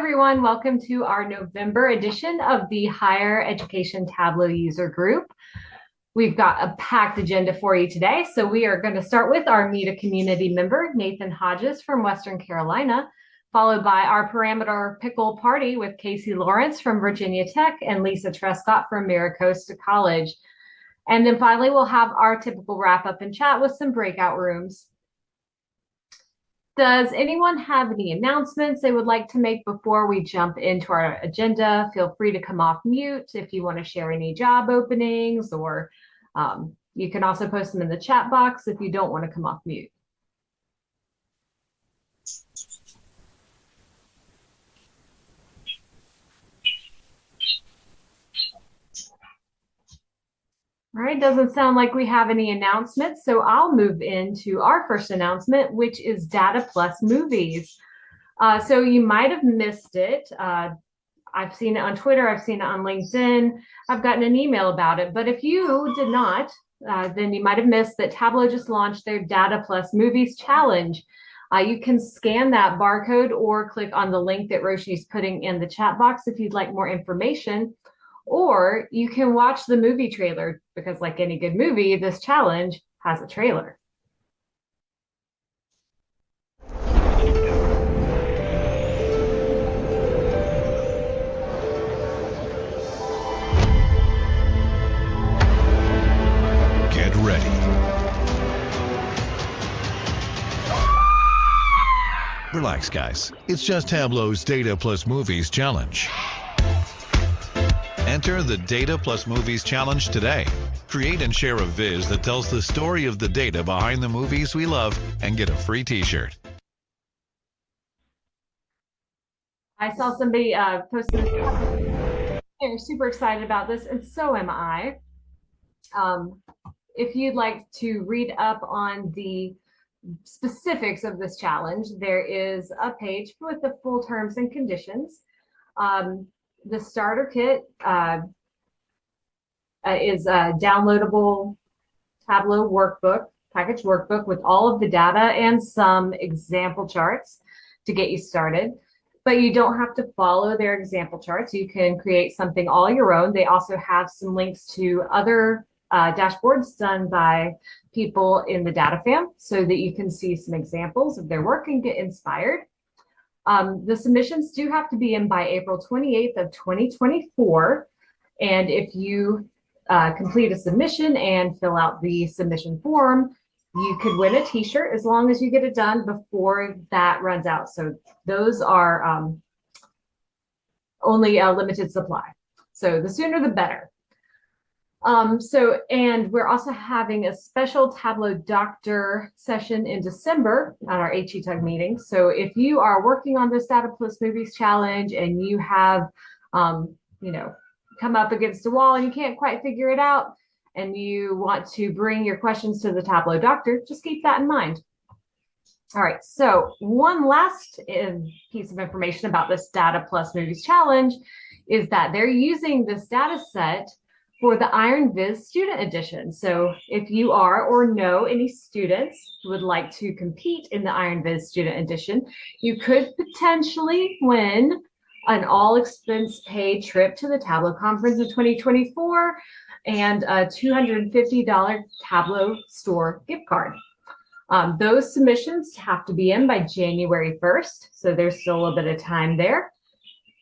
everyone. Welcome to our November edition of the Higher Education Tableau User Group. We've got a packed agenda for you today. So we are going to start with our Meet community member, Nathan Hodges from Western Carolina, followed by our Parameter Pickle Party with Kacy Lawrence from Virginia Tech and Lisa Trescott from MiraCosta College. And then finally, we'll have our typical wrap up and chat with some breakout rooms. Does anyone have any announcements they would like to make before we jump into our agenda? Feel free to come off mute if you want to share any job openings, or you can also post them in the chat box if you don't want to come off mute. All right, doesn't sound like we have any announcements, so I'll move into our first announcement, which is Data Plus Movies. So you might have missed it. I've seen it on Twitter, I've seen it on LinkedIn, I've gotten an email about it, but if you did not, then you might have missed that Tableau just launched their Data Plus Movies Challenge. You can scan that barcode or click on the link that Roshi's putting in the chat box if you'd like more information. Or you can watch the movie trailer, because like any good movie, this challenge has a trailer. Get ready. Relax, guys. It's just Tableau's Data Plus Movies Challenge. Enter the Data Plus Movies Challenge today. Create and share a viz that tells the story of the data behind the movies we love and get a free t-shirt. I saw somebody post this. They're super excited about this, and so am I. If you'd like to read up on the specifics of this challenge, there is a page with the full terms and conditions. The starter kit is a downloadable Tableau workbook, package workbook with all of the data and some example charts to get you started. But you don't have to follow their example charts. You can create something all your own. They also have some links to other dashboards done by people in the data fam so that you can see some examples of their work and get inspired. The submissions do have to be in by April 28th of 2024. And if you complete a submission and fill out the submission form, you could win a t-shirt as long as you get it done before that runs out. So those are only a limited supply. So the sooner the better. And we're also having a special Tableau Doctor session in December at our HETUG meeting. So if you are working on this Data Plus Movies Challenge and you have, come up against a wall and you can't quite figure it out and you want to bring your questions to the Tableau Doctor, just keep that in mind. All right, so one last piece of information about this Data Plus Movies Challenge is that they're using this data set for the Iron Viz Student Edition. So if you are or know any students who would like to compete in the Iron Viz Student Edition, you could potentially win an all-expense-paid trip to the Tableau Conference in 2024 and a $250 Tableau store gift card. Those submissions have to be in by January 1st, so there's still a little bit of time there.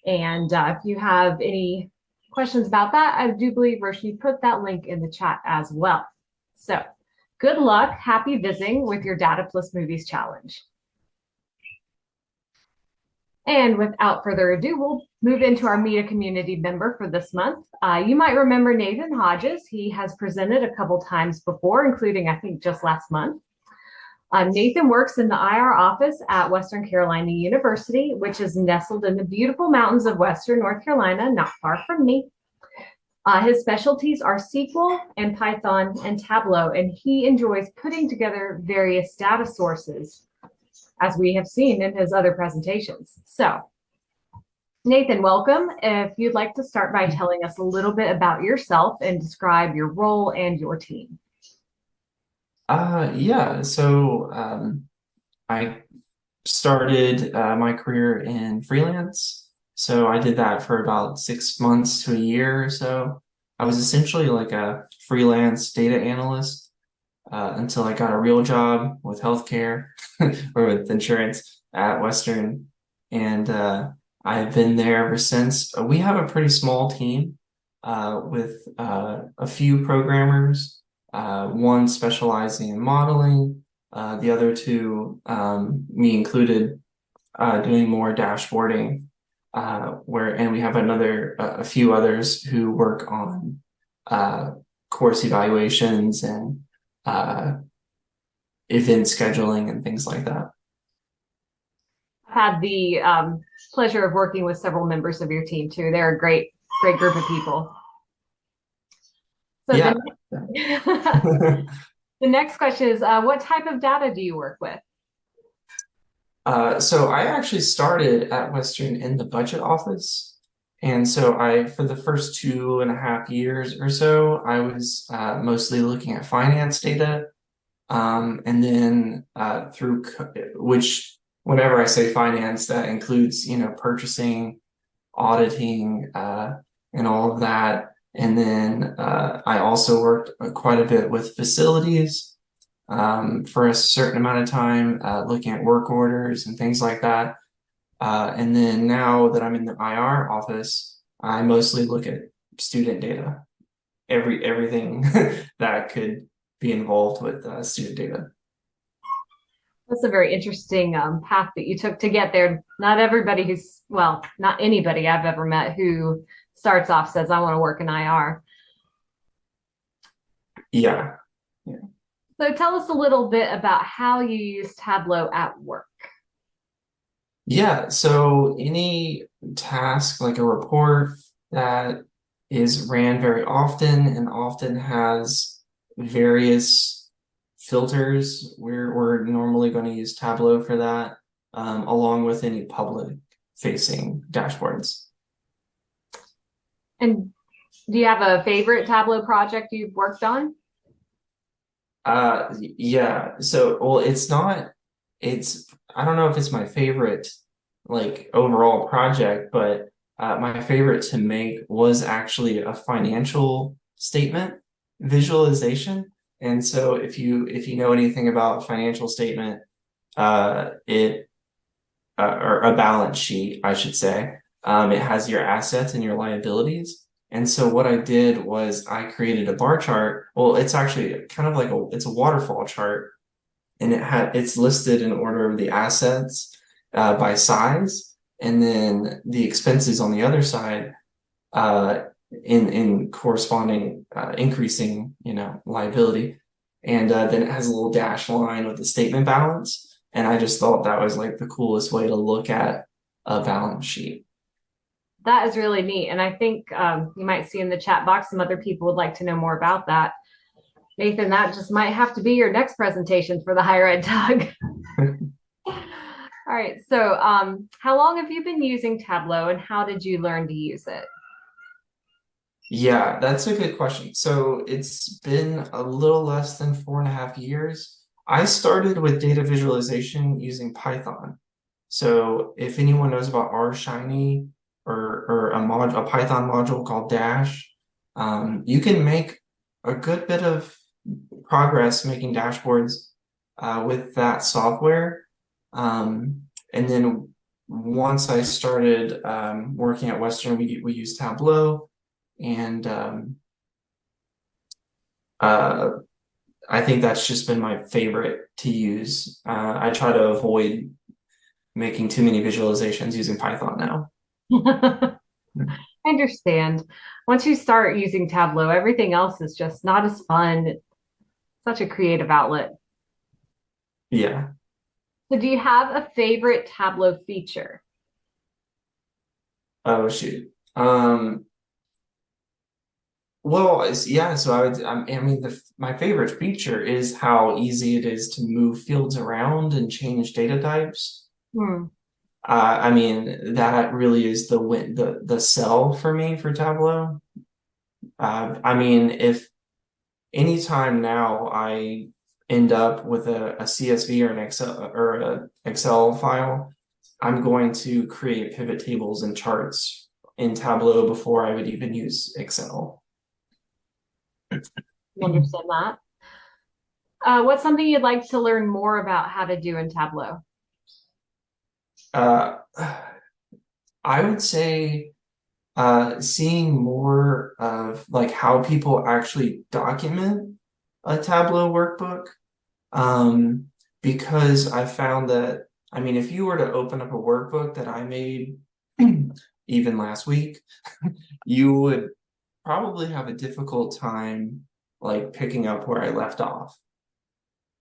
And if you have any questions about that, I do believe Roshni put that link in the chat as well. So good luck, happy visiting with your Data Plus Movies Challenge. And without further ado, we'll move into our Meet community member for this month. You might remember Nathan Hodges. He has presented a couple times before, including I think just last month. Nathan works in the IR office at Western Carolina University, which is nestled in the beautiful mountains of Western North Carolina, not far from me. His specialties are SQL and Python and Tableau, and he enjoys putting together various data sources, as we have seen in his other presentations. So, Nathan, welcome. If you'd like to start by telling us a little bit about yourself and describe your role and your team. I started my career in freelance So I did that for about 6 months to a year or so. I was essentially like a freelance data analyst until I got a real job with healthcare or with insurance at Western. And I've been there ever since. We have a pretty small team with a few programmers, one specializing in modeling, the other two, me included, doing more dashboarding, and we have a few others who work on course evaluations and uh, event scheduling and things like that. Had the pleasure of working with several members of your team too. They're a great group of people. So Yeah. the next question is, what type of data do you work with? So I actually started at Western in the budget office. And so for the first 2.5 years or so, I was mostly looking at finance data. And then which, whenever I say finance, that includes, purchasing, auditing, and all of that. And then I also worked quite a bit with facilities for a certain amount of time, looking at work orders and things like that. And then now that I'm in the IR office, I mostly look at student data, everything that could be involved with student data. That's a very interesting path that you took to get there. Not everybody not anybody I've ever met who starts off says, I want to work in IR. Yeah. So tell us a little bit about how you use Tableau at work. Yeah, so any task like a report that is ran very often and often has various filters, we're normally going to use Tableau for that, along with any public facing dashboards. And do you have a favorite Tableau project you've worked on? Yeah, so well, I don't know if it's my favorite like overall project, but my favorite to make was actually a financial statement visualization. And so if you know anything about financial statement, it or a balance sheet, I should say, it has your assets and your liabilities. And so what I did was I created a bar chart. Well, it's actually kind of like it's a waterfall chart, and it's listed in order of the assets by size, and then the expenses on the other side in corresponding increasing liability, and then it has a little dash line with the statement balance. And I just thought that was like the coolest way to look at a balance sheet. That is really neat. And I think you might see in the chat box some other people would like to know more about that. Nathan, that just might have to be your next presentation for the higher ed tug. All right. So how long have you been using Tableau and how did you learn to use it? Yeah, that's a good question. So it's been a little less than 4.5 years. I started with data visualization using Python. So if anyone knows about R Shiny or a Python module called Dash, you can make a good bit of progress making dashboards with that software. And then once I started working at Western, we used Tableau, and I think that's just been my favorite to use. I try to avoid making too many visualizations using Python now. I understand. Once you start using Tableau, everything else is just not as fun. Such a creative outlet. Yeah. So do you have a favorite Tableau feature? Oh, shoot. Well, yeah, so I mean, my favorite feature is how easy it is to move fields around and change data types. I mean, that really is the sell for me for Tableau. I mean, if anytime now I end up with a CSV or an Excel file, I'm going to create pivot tables and charts in Tableau before I would even use Excel. You understand that? What's something you'd like to learn more about how to do in Tableau? Uh, I would say seeing more of like how people actually document a Tableau workbook. Because I found that, I mean, if you were to open up a workbook that I made even last week, you would probably have a difficult time like picking up where I left off.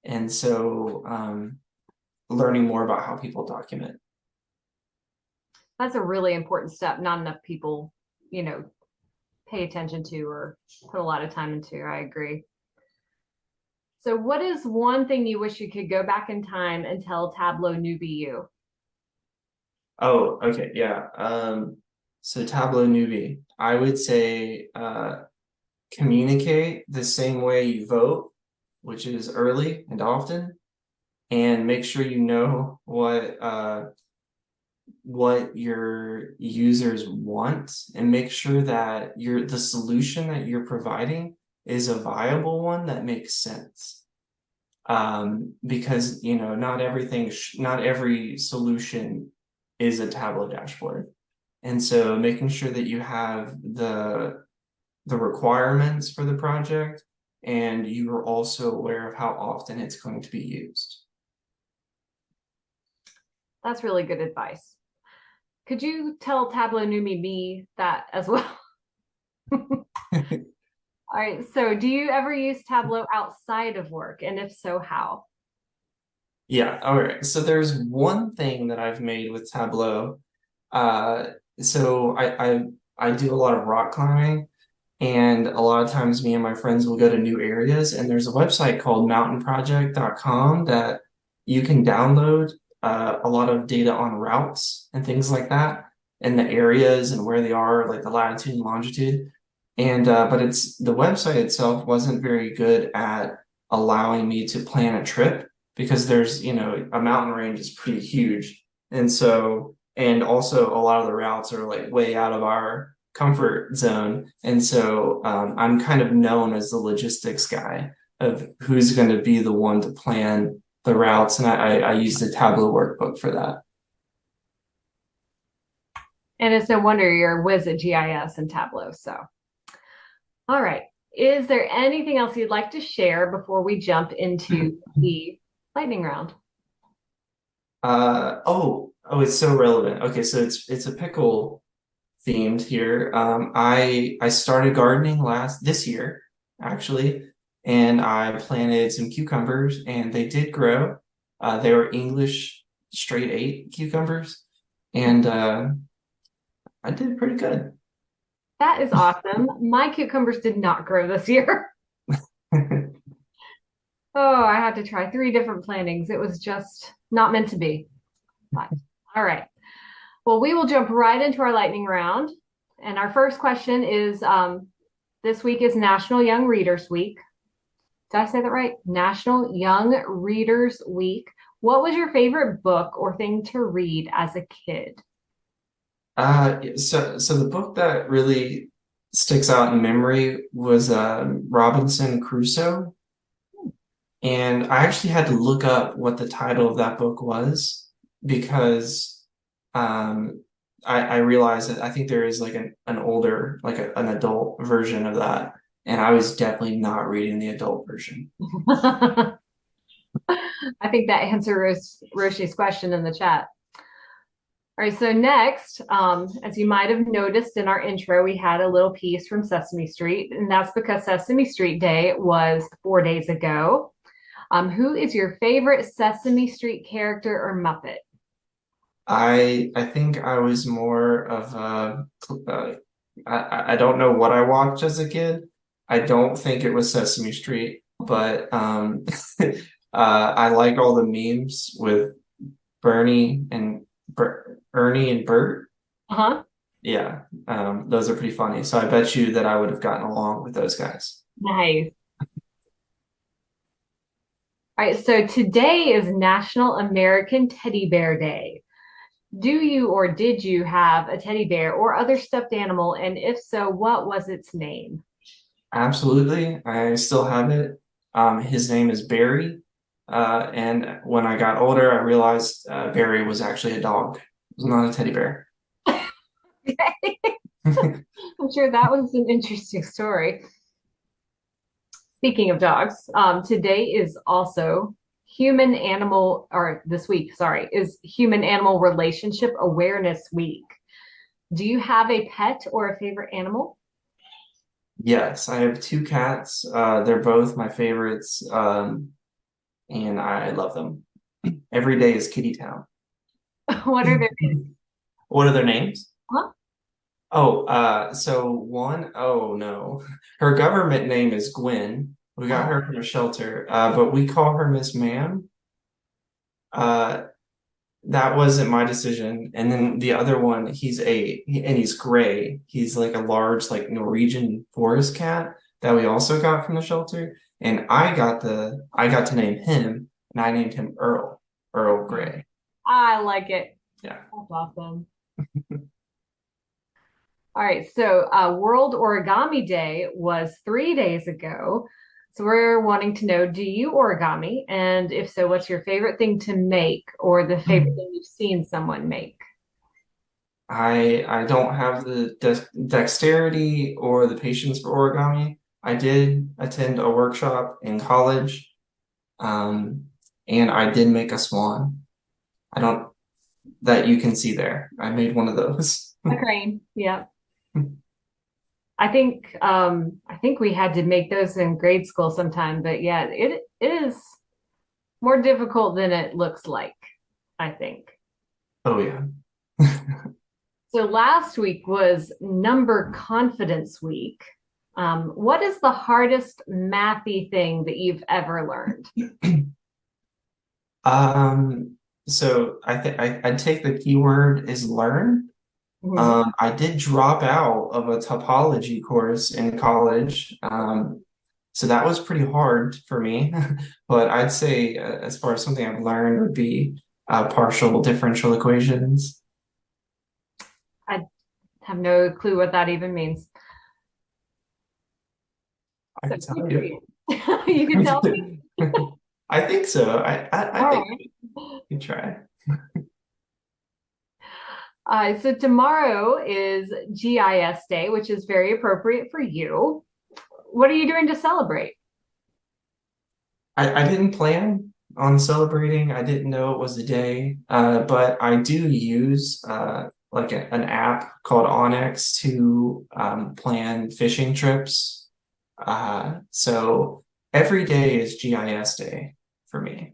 And so learning more about how people document. That's a really important step. Not enough people, pay attention to or put a lot of time into. I agree. So what is one thing you wish you could go back in time and tell Tableau newbie you? Oh, okay, yeah. So Tableau newbie, I would say communicate the same way you vote, which is early and often, and make sure you know what your users want, and make sure that the solution that you're providing is a viable one that makes sense. Because not every solution is a Tableau dashboard, and so making sure that you have the requirements for the project, and you are also aware of how often it's going to be used. That's really good advice. Could you tell Tableau newbie me that as well? All right. So do you ever use Tableau outside of work? And if so, how? Yeah, all right. So there's one thing that I've made with Tableau. So I do a lot of rock climbing, and a lot of times me and my friends will go to new areas, and there's a website called mountainproject.com that you can download a lot of data on routes and things like that, and the areas and where they are, like the latitude and longitude. And but the website itself wasn't very good at allowing me to plan a trip, because there's, a mountain range is pretty huge. And so, and also a lot of the routes are like way out of our comfort zone. And so I'm kind of known as the logistics guy of who's going to be the one to plan the routes. And I use the Tableau workbook for that. And it's no wonder you're a whiz at GIS and Tableau. So, all right. Is there anything else you'd like to share before we jump into the lightning round? It's so relevant. Okay, so it's a pickle themed here. I started gardening this year, actually, and I planted some cucumbers, and they did grow. They were English straight 8 cucumbers, and I did pretty good. That is awesome. My cucumbers did not grow this year. Oh, I had to try 3 different plantings. It was just not meant to be. But, all right. Well, we will jump right into our lightning round. And our first question is this week is National Young Readers Week. Did I say that right? National Young Readers Week. What was your favorite book or thing to read as a kid? So the book that really sticks out in memory was Robinson Crusoe. And I actually had to look up what the title of that book was, because I realized that I think there is like an older, like an adult version of that. And I was definitely not reading the adult version. I think that answers Roshi's question in the chat. All right, so next, as you might have noticed in our intro, we had a little piece from Sesame Street, and that's because Sesame Street Day was 4 days ago. Who is your favorite Sesame Street character or Muppet? I think I was more of I don't know what I watched as a kid. I don't think it was Sesame Street, but I like all the memes with Bernie and Ernie and Bert. Uh-huh. Yeah, those are pretty funny. So I bet you that I would have gotten along with those guys. Nice. All right, so today is National American Teddy Bear Day. Do you or did you have a teddy bear or other stuffed animal? And if so, what was its name? Absolutely. I still have it. His name is Barry. And when I got older, I realized Barry was actually a dog. It was not a teddy bear. I'm sure that was an interesting story. Speaking of dogs, today is also human animal, or this week, sorry, is human animal relationship awareness week. Do you have a pet or a favorite animal? Yes, I have two cats. They're both my favorites, and I love them. Every day is Kitty Town. What are their names? What are their names? Huh? Oh, so one, oh no. Her government name is Gwen. We got her from a shelter, but we call her Miss Ma'am. Uh, that wasn't my decision. And then the other one, and he's gray. He's like a large, like Norwegian forest cat that we also got from the shelter. And I got to name him, and I named him Earl Grey. I like it. Yeah. That's awesome. All right, so World Origami Day was 3 days ago. So we're wanting to know, do you origami? And if so, what's your favorite thing to make or the favorite thing you've seen someone make? I don't have the dexterity or the patience for origami. I did attend a workshop in college, um, and I did make a swan. I don't that you can see there. I made one of those. A crane, yeah. I think we had to make those in grade school sometime, but yeah, it is more difficult than it looks like, I think. Oh yeah. So last week was number confidence week. What is the hardest mathy thing that you've ever learned? So I think I'd take the keyword is learn. Mhm. I did drop out of a topology course in college. So that was pretty hard for me. But I'd say, as far as something I've learned would be partial differential equations. I have no clue what that even means. I So can tell good for you. you. You can tell me. I think so. I All think right. you can try. So tomorrow is GIS Day, which is very appropriate for you. What are you doing to celebrate? I didn't plan on celebrating. I didn't know it was a day, but I do use like an app called Onyx to plan fishing trips. So every day is GIS day for me.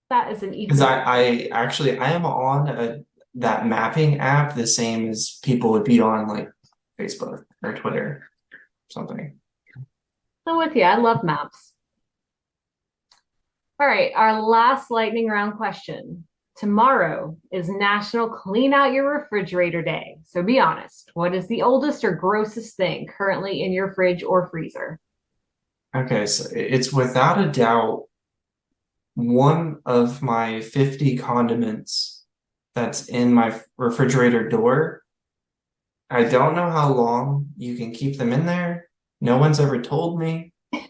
That is an Because equal. I am on that mapping app the same as people would be on like Facebook or Twitter or something. I'm with you. I love maps. All right, our last lightning round question. Tomorrow is National Clean Out Your Refrigerator Day. So be honest. What is the oldest or grossest thing currently in your fridge or freezer? Okay, so it's without a doubt one of my 50 condiments that's in my refrigerator door. I don't know how long you can keep them in there. No one's ever told me. I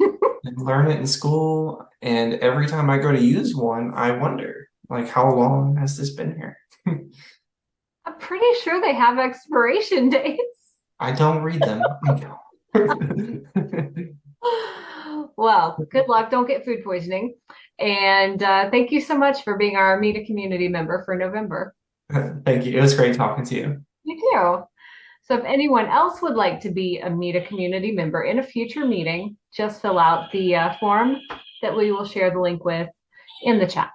learn it in school, and every time I go to use one, I wonder, like, how long has this been here? I'm pretty sure they have expiration dates. I don't read them. Well, good luck. Don't get food poisoning. And thank you so much for being our Meet a Community member for November. Thank you. It was great talking to you. You too. So if anyone else would like to be a Meet a Community member in a future meeting, just fill out the form that we will share the link with in the chat.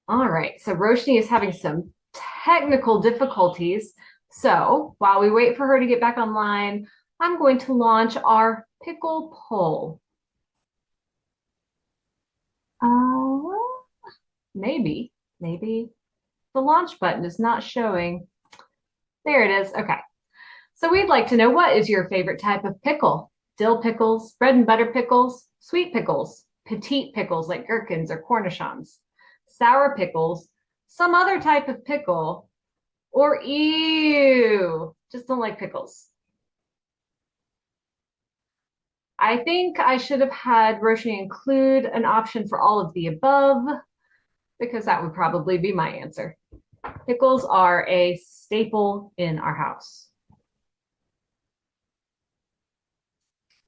All right, so Roshni is having some technical difficulties. So while we wait for her to get back online, I'm going to launch our pickle poll. Maybe the launch button is not showing. There it is. Okay. So we'd like to know, what is your favorite type of pickle? Dill pickles, bread and butter pickles, sweet pickles, petite pickles like gherkins or cornichons, sour pickles, some other type of pickle, or ew, just don't like pickles. I think I should have had Roshni include an option for all of the above because that would probably be my answer. Pickles are a staple in our house.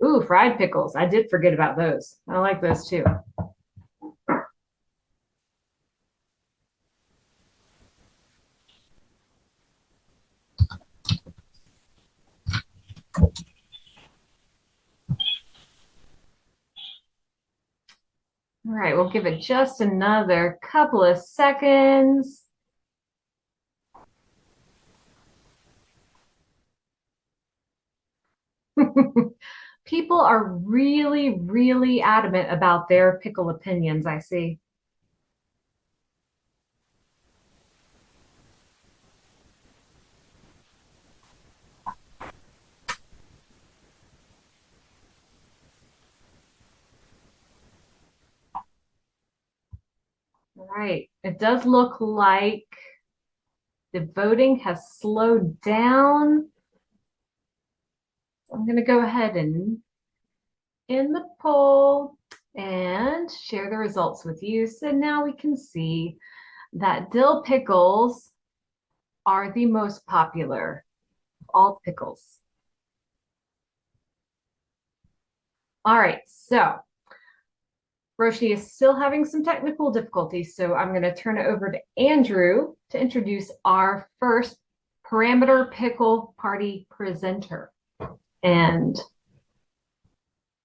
Ooh, fried pickles. I did forget about those. I like those too. All right, we'll give it just another couple of seconds. People are really, really adamant about their pickle opinions, I see. All right, it does look like the voting has slowed down. I'm going to go ahead and end the poll and share the results with you. So now we can see that dill pickles are the most popular of all pickles. All right, so Roshni is still having some technical difficulties, so I'm going to turn it over to Andrew to introduce our first Parameter Pickle Party presenter. And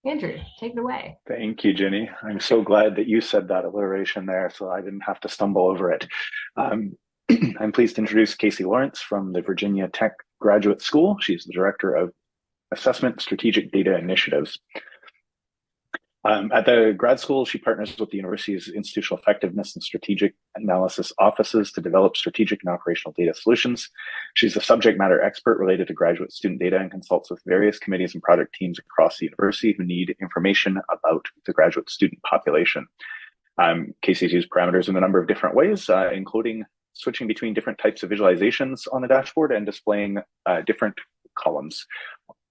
Andrew, take it away. Thank you, Jenny. I'm so glad that you said that alliteration there so I didn't have to stumble over it. I'm pleased to introduce Kacy Lawrence from the Virginia Tech Graduate School. She's the Director of Assessment Strategic Data Initiatives. At the grad school, she partners with the university's institutional effectiveness and strategic analysis offices to develop strategic and operational data solutions. She's a subject matter expert related to graduate student data and consults with various committees and project teams across the university who need information about the graduate student population. Kacy's used parameters in a number of different ways, including switching between different types of visualizations on the dashboard and displaying different columns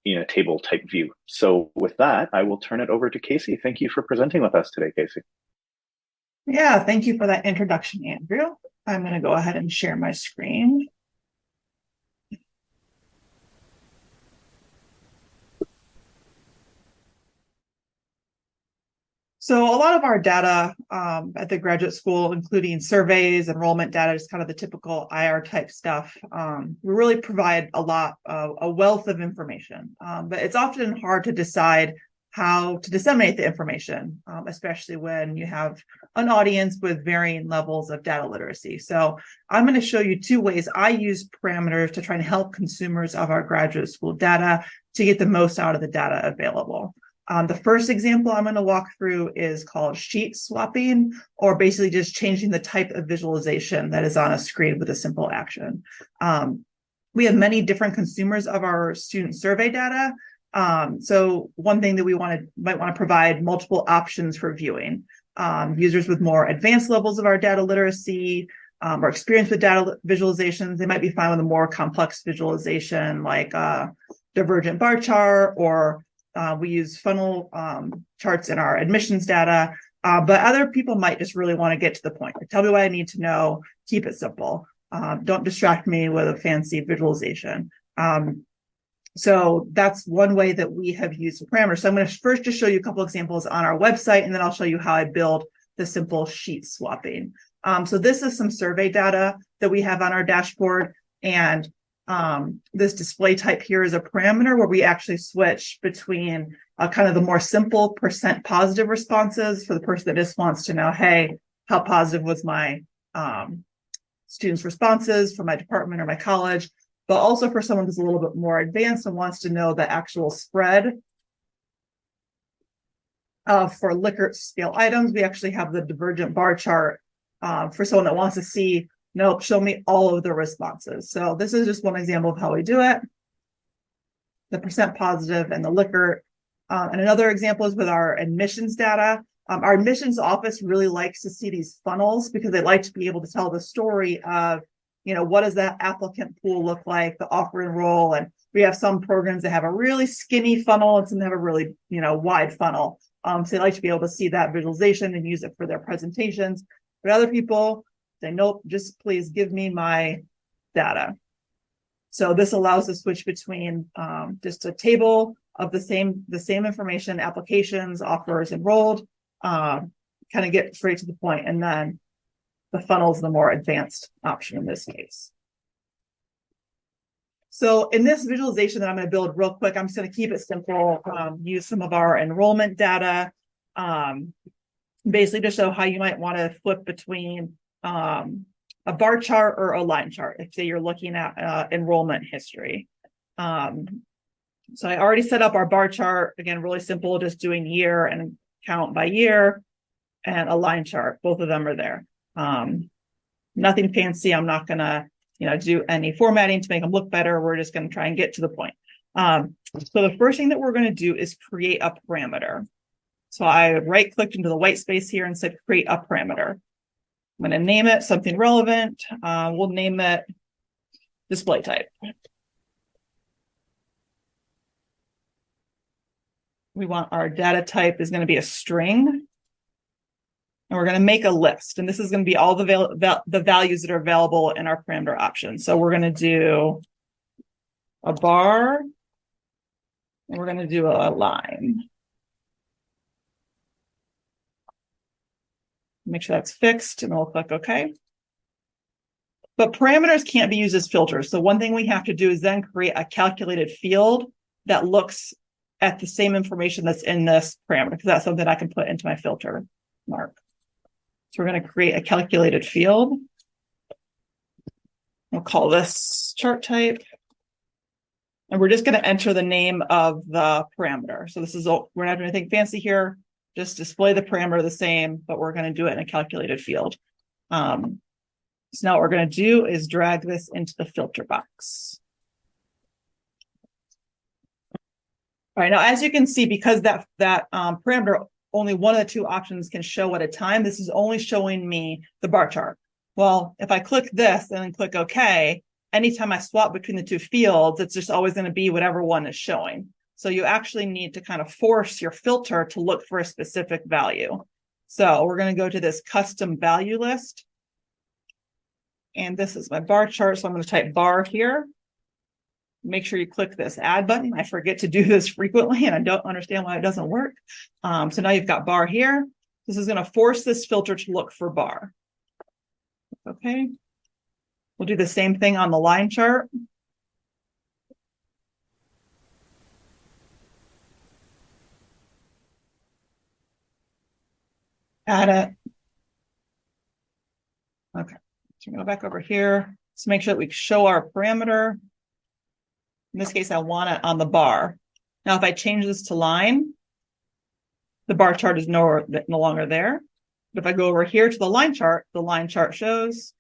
in a table type view. So with that, I will turn it over to Kacy. Thank you for presenting with us today, Kacy. Yeah, thank you for that introduction, Andrew. I'm going to go ahead and share my screen. So a lot of our data at the graduate school, including surveys, enrollment data, is kind of the typical IR type stuff. We really provide a wealth of information, but it's often hard to decide how to disseminate the information, especially when you have an audience with varying levels of data literacy. So I'm going to show you two ways I use parameters to try and help consumers of our graduate school data to get the most out of the data available. The first example I'm going to walk through is called sheet swapping, or basically just changing the type of visualization that is on a screen with a simple action. We have many different consumers of our student survey data. So one thing that we might want to provide multiple options for viewing. Users with more advanced levels of our data literacy or experience with data visualizations, they might be fine with a more complex visualization like divergent bar chart, or we use funnel charts in our admissions data, but other people might just really want to get to the point. Tell me what I need to know, keep it simple. Don't distract me with a fancy visualization. So that's one way that we have used parameters. So I'm going to first just show you a couple examples on our website, and then I'll show you how I build the simple sheet swapping. So this is some survey data that we have on our dashboard, and this display type here is a parameter where we actually switch between kind of the more simple % positive responses for the person that just wants to know, hey, how positive was my students' responses from my department or my college, but also for someone who's a little bit more advanced and wants to know the actual spread. For Likert scale items, we actually have the divergent bar chart for someone that wants to see, nope, show me all of the responses. So this is just one example of how we do it. The % positive and the Likert. And another example is with our admissions data. Our admissions office really likes to see these funnels because they like to be able to tell the story of, what does that applicant pool look like, the offer enroll. And we have some programs that have a really skinny funnel and some that have a really, wide funnel. So they like to be able to see that visualization and use it for their presentations. But other people say, nope, just please give me my data. So this allows to switch between just a table of the same information, applications, offers enrolled, kind of get straight to the point, and then the funnel is the more advanced option in this case. So in this visualization that I'm going to build real quick, I'm just going to keep it simple, use some of our enrollment data, basically to show how you might want to flip between a bar chart or a line chart, if say you're looking at enrollment history. So I already set up our bar chart, again, really simple, just doing year and count by year, and a line chart. Both of them are there. Nothing fancy. I'm not gonna, do any formatting to make them look better. We're just gonna try and get to the point. So the first thing that we're gonna do is create a parameter. So I right-clicked into the white space here and said create a parameter. I'm going to name it something relevant. We'll name it display type. We want our data type is going to be a string. And we're going to make a list. And this is going to be all the values that are available in our parameter options. So we're going to do a bar, and we're going to do a line. Make sure that's fixed, and we'll click OK. But parameters can't be used as filters. So one thing we have to do is then create a calculated field that looks at the same information that's in this parameter, because that's something I can put into my filter mark. So we're going to create a calculated field. We'll call this chart type. And we're just going to enter the name of the parameter. So this is, we're not doing anything fancy here. Just display the parameter the same, but we're going to do it in a calculated field. So now what we're going to do is drag this into the filter box. All right, now as you can see, because that parameter, only one of the two options can show at a time, this is only showing me the bar chart. Well, if I click this and then click OK, anytime I swap between the two fields, it's just always going to be whatever one is showing. So you actually need to kind of force your filter to look for a specific value. So we're going to go to this custom value list. And this is my bar chart. So I'm going to type bar here. Make sure you click this add button. I forget to do this frequently, and I don't understand why it doesn't work. So now you've got bar here. This is going to force this filter to look for bar. Okay. We'll do the same thing on the line chart. Add it. Okay. So go back over here. Let's make sure that we show our parameter. In this case, I want it on the bar. Now, if I change this to line, the bar chart is no longer there. But if I go over here to the line chart shows.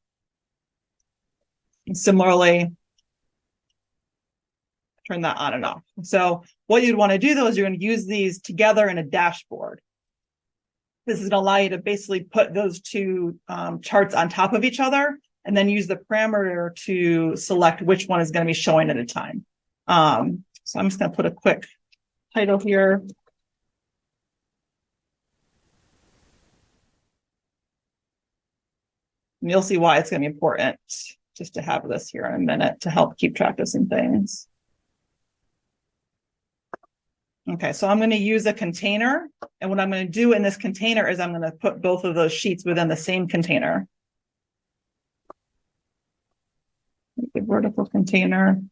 And similarly, turn that on and off. So what you'd want to do, though, is you're going to use these together in a dashboard. This is going to allow you to basically put those two charts on top of each other and then use the parameter to select which one is going to be showing at a time. So I'm just going to put a quick title here. And you'll see why it's going to be important just to have this here in a minute to help keep track of some things. Okay, so I'm going to use a container. And what I'm going to do in this container is I'm going to put both of those sheets within the same container. Make a vertical container.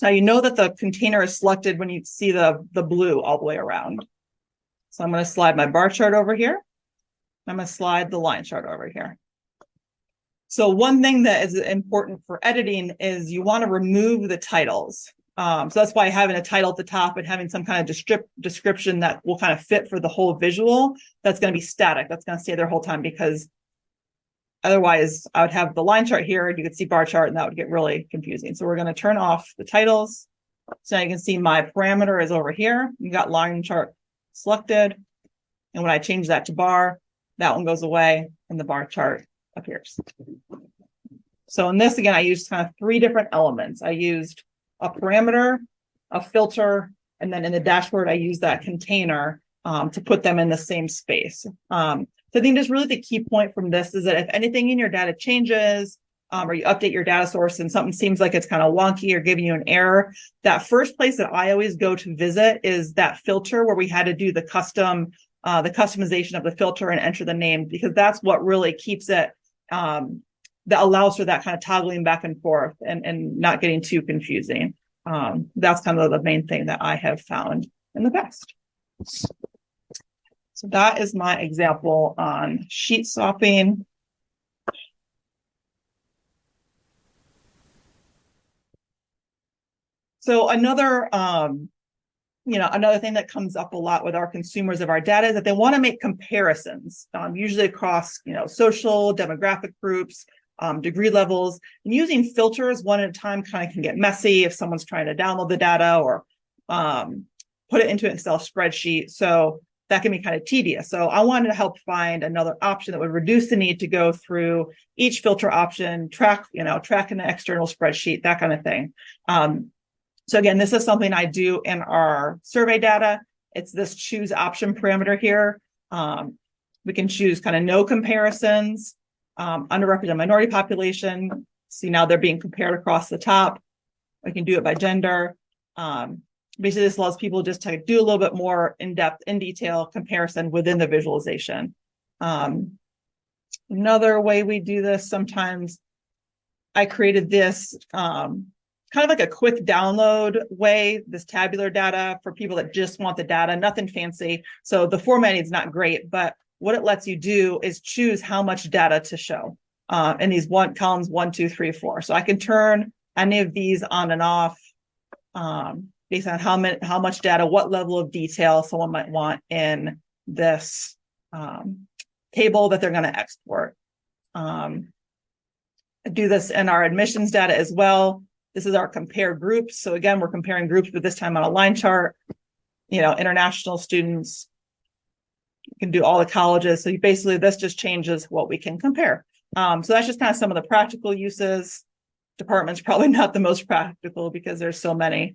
Now you know that the container is selected when you see the blue all the way around. So I'm going to slide my bar chart over here. I'm going to slide the line chart over here. So one thing that is important for editing is you want to remove the titles. So that's why having a title at the top and having some kind of description that will kind of fit for the whole visual, that's going to be static. That's going to stay there the whole time, because otherwise I would have the line chart here and you could see bar chart and that would get really confusing. So we're going to turn off the titles. So you can see my parameter is over here. You got line chart selected. And when I change that to bar, that one goes away and the bar chart appears. So in this, again, I used kind of 3 different elements. I used a parameter, a filter, and then in the dashboard, I used that container to put them in the same space. So I think just really the key point from this is that if anything in your data changes, or you update your data source and something seems like it's kind of wonky or giving you an error, that first place that I always go to visit is that filter where we had to do the customization of the filter and enter the name, because that's what really keeps it, that allows for that kind of toggling back and forth and not getting too confusing. That's kind of the main thing that I have found in the past. So that is my example on sheet swapping. So another thing that comes up a lot with our consumers of our data is that they want to make comparisons, usually across, social, demographic groups, degree levels, and using filters one at a time kind of can get messy if someone's trying to download the data or put it into an Excel spreadsheet. So that can be kind of tedious. So I wanted to help find another option that would reduce the need to go through each filter option, track in an external spreadsheet, that kind of thing. So again, this is something I do in our survey data. It's this choose option parameter here. We can choose kind of no comparisons, underrepresented minority population. See, now they're being compared across the top. We can do it by gender. Basically, this allows people just to do a little bit more in-depth, in detail comparison within the visualization. Another way we do this, sometimes I created this kind of like a quick download way, this tabular data for people that just want the data, nothing fancy. So the formatting is not great, but what it lets you do is choose how much data to show in these columns 1, 2, 3, 4. So I can turn any of these on and off based on how much data, what level of detail someone might want in this table that they're going to export. I do this in our admissions data as well. This is our compare groups. So again, we're comparing groups, but this time on a line chart, international students. You can do all the colleges. So basically this just changes what we can compare. So that's just kind of some of the practical uses. Department's probably not the most practical because there's so many.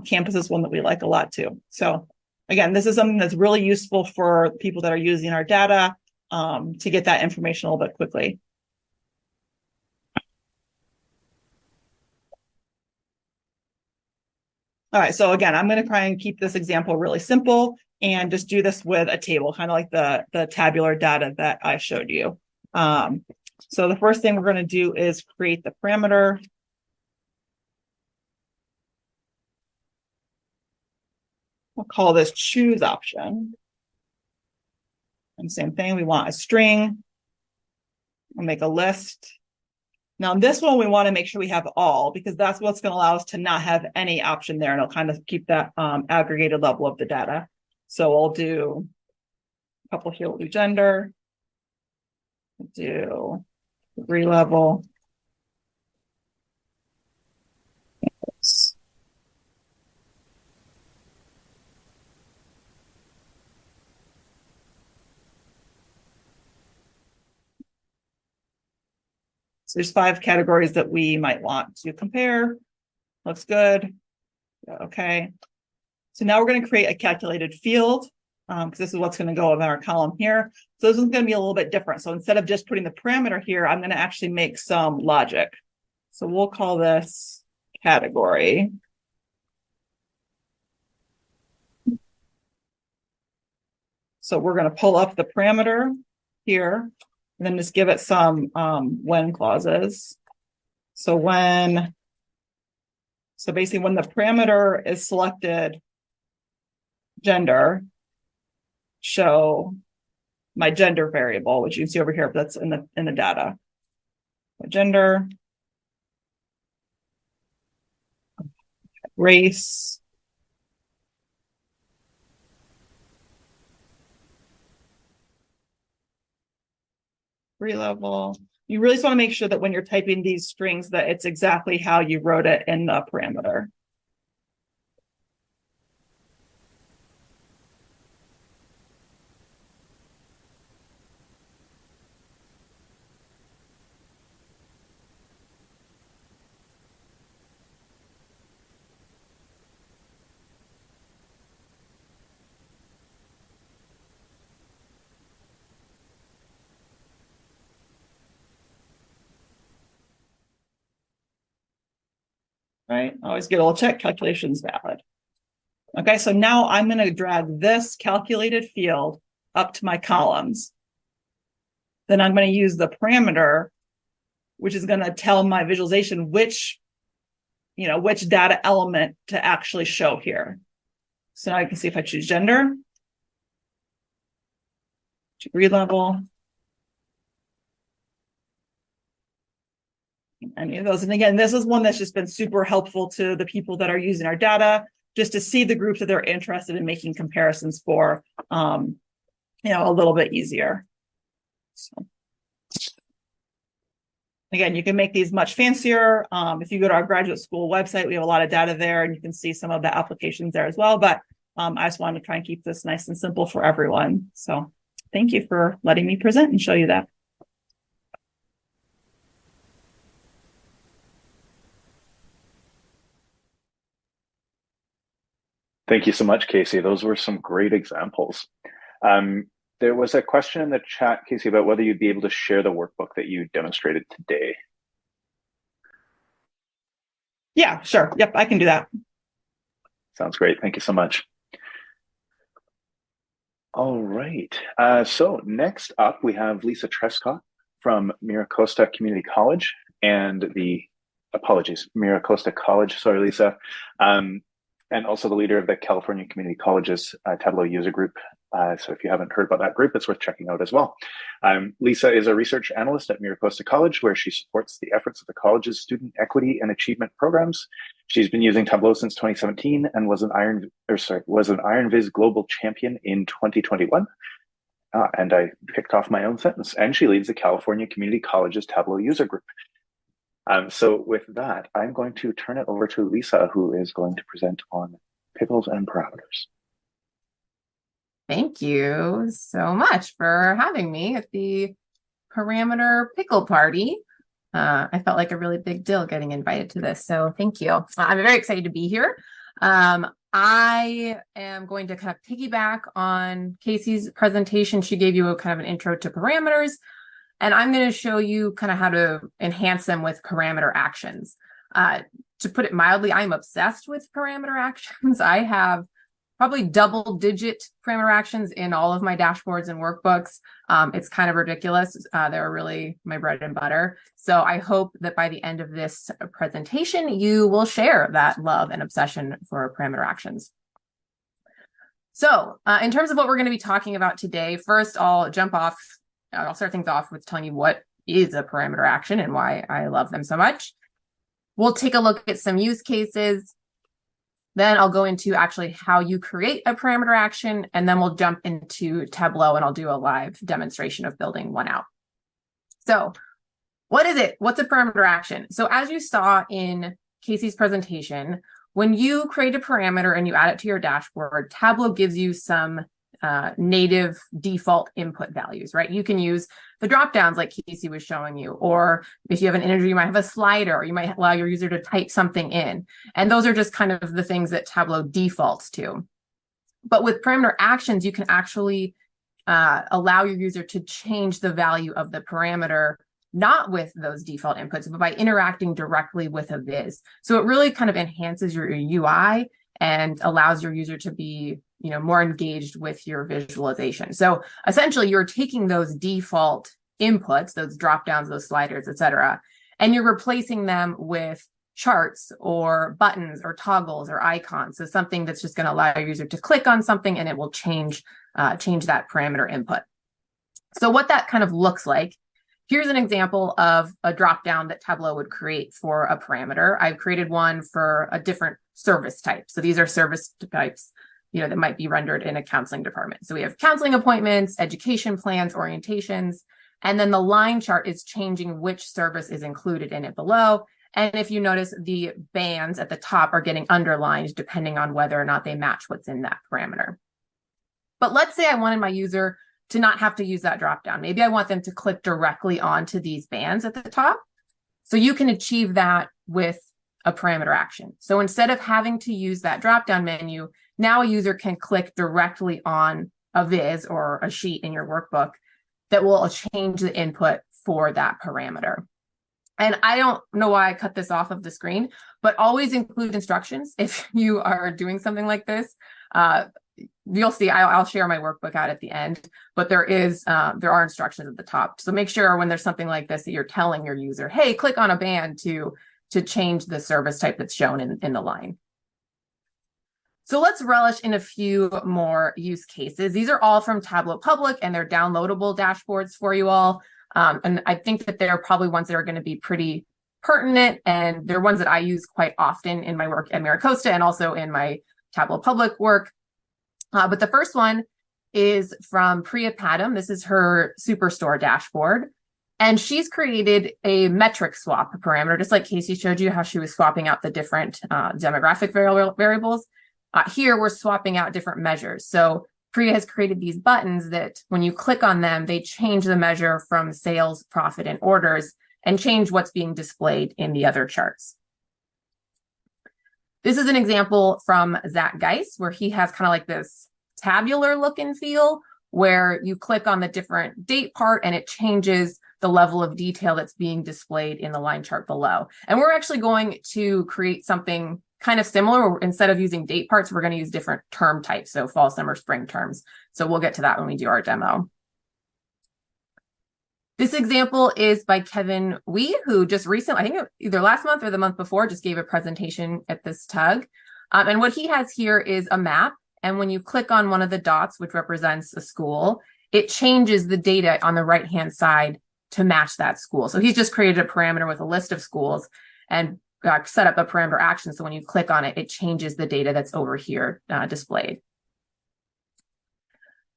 Campus is one that we like a lot too. So again, this is something that's really useful for people that are using our data to get that information a little bit quickly. All right, so again, I'm going to try and keep this example really simple and just do this with a table, kind of like the tabular data that I showed you. So the first thing we're going to do is create the parameter. We'll call this choose option. And same thing, we want a string. We'll make a list. Now, this one, we want to make sure we have all, because that's what's going to allow us to not have any option there. And it'll kind of keep that aggregated level of the data. So we'll do a couple here. We'll do gender. We'll do degree level. So there's 5 categories that we might want to compare. Looks good. Okay. So now we're going to create a calculated field because this is what's going to go in our column here. So this is going to be a little bit different. So instead of just putting the parameter here, I'm going to actually make some logic. So we'll call this category. So we're going to pull up the parameter here. And then just give it some when clauses. So basically when the parameter is selected, gender, show my gender variable, which you can see over here, but that's in the data. Gender, race, level. You really just want to make sure that when you're typing these strings that it's exactly how you wrote it in the parameter. right? Always get a little check, calculation's valid. Okay, so now I'm going to drag this calculated field up to my columns. Then I'm going to use the parameter, which is going to tell my visualization which data element to actually show here. So now I can see if I choose gender, degree level, any of those. And again, this is one that's just been super helpful to the people that are using our data, just to see the groups that they're interested in making comparisons for, a little bit easier. So again, you can make these much fancier. If you go to our graduate school website, we have a lot of data there, and you can see some of the applications there as well. But I just wanted to try and keep this nice and simple for everyone. So thank you for letting me present and show you that. Thank you so much, Kacy. Those were some great examples. There was a question in the chat, Kacy, about whether you'd be able to share the workbook that you demonstrated today. Yeah, sure. Yep, I can do that. Sounds great. Thank you so much. All right. So next up, we have Lisa Trescott from MiraCosta Community College and MiraCosta College. Sorry, Lisa. And also the leader of the California Community Colleges Tableau user group. So if you haven't heard about that group, it's worth checking out as well. Lisa is a research analyst at MiraCosta College, where she supports the efforts of the college's student equity and achievement programs. She's been using Tableau since 2017 and was an Iron Viz global champion in 2021. And I picked off my own sentence. And she leads the California Community Colleges Tableau user group. So with that, I'm going to turn it over to Lisa, who is going to present on pickles and parameters. Thank you so much for having me at the Parameter Pickle Party. I felt like a really big deal getting invited to this, so thank you. I'm very excited to be here. I am going to kind of piggyback on Kacy's presentation. She gave you a kind of an intro to parameters, and I'm going to show you kind of how to enhance them with parameter actions. To put it mildly, I'm obsessed with parameter actions. I have probably double-digit parameter actions in all of my dashboards and workbooks. It's kind of ridiculous. They're really my bread and butter. So I hope that by the end of this presentation, you will share that love and obsession for parameter actions. So in terms of what we're going to be talking about today, first I'll start things off with telling you what is a parameter action and why I love them so much. We'll take a look at some use cases. Then I'll go into actually how you create a parameter action, and then we'll jump into Tableau and I'll do a live demonstration of building one out. So what is it? What's a parameter action? So as you saw in Kacy's presentation, when you create a parameter and you add it to your dashboard, Tableau gives you some native default input values, right? You can use the drop downs like Kacy was showing you, or if you have an integer, you might have a slider, or you might allow your user to type something in. And those are just kind of the things that Tableau defaults to. But with parameter actions, you can actually allow your user to change the value of the parameter, not with those default inputs, but by interacting directly with a viz. So it really kind of enhances your UI and allows your user to be more engaged with your visualization. So essentially you're taking those default inputs, those drop downs, those sliders, etc., and you're replacing them with charts or buttons or toggles or icons. So something that's just going to allow your user to click on something and it will change that parameter input. So what that kind of looks like, here's an example of a drop down that Tableau would create for a parameter. I've created one for a different service type. So these are service types that might be rendered in a counseling department. So we have counseling appointments, education plans, orientations, and then the line chart is changing which service is included in it below. And if you notice, the bands at the top are getting underlined depending on whether or not they match what's in that parameter. But let's say I wanted my user to not have to use that dropdown. Maybe I want them to click directly onto these bands at the top. So you can achieve that with a parameter action. So instead of having to use that dropdown menu, now a user can click directly on a viz or a sheet in your workbook that will change the input for that parameter. And I don't know why I cut this off of the screen, but always include instructions if you are doing something like this. You'll see, I'll share my workbook out at the end, but there are instructions at the top. So make sure when there's something like this that you're telling your user, hey, click on a band to change the service type that's shown in the line. So let's relish in a few more use cases. These are all from Tableau Public, and they're downloadable dashboards for you all. And I think that they're probably ones that are going to be pretty pertinent, and they're ones that I use quite often in my work at MiraCosta and also in my Tableau Public work. But the first one is from Priya Padam. This is her Superstore dashboard. And she's created a metric swap parameter, just like Kacy showed you how she was swapping out the different demographic variables. Here, we're swapping out different measures. So Priya has created these buttons that when you click on them, they change the measure from sales, profit, and orders, and change what's being displayed in the other charts. This is an example from Zach Geis, where he has kind of like this tabular look and feel, where you click on the different date part and it changes the level of detail that's being displayed in the line chart below. And we're actually going to create something kind of similar. Instead of using date parts, we're going to use different term types, so fall, summer, spring terms. So we'll get to that when we do our demo. This example is by Kevin Wee, who just recently, I think either last month or the month before, just gave a presentation at this TUG. And what he has here is a map. And when you click on one of the dots, which represents a school, it changes the data on the right-hand side to match that school. So he's just created a parameter with a list of schools and set up a parameter action. So when you click on it, it changes the data that's over here displayed.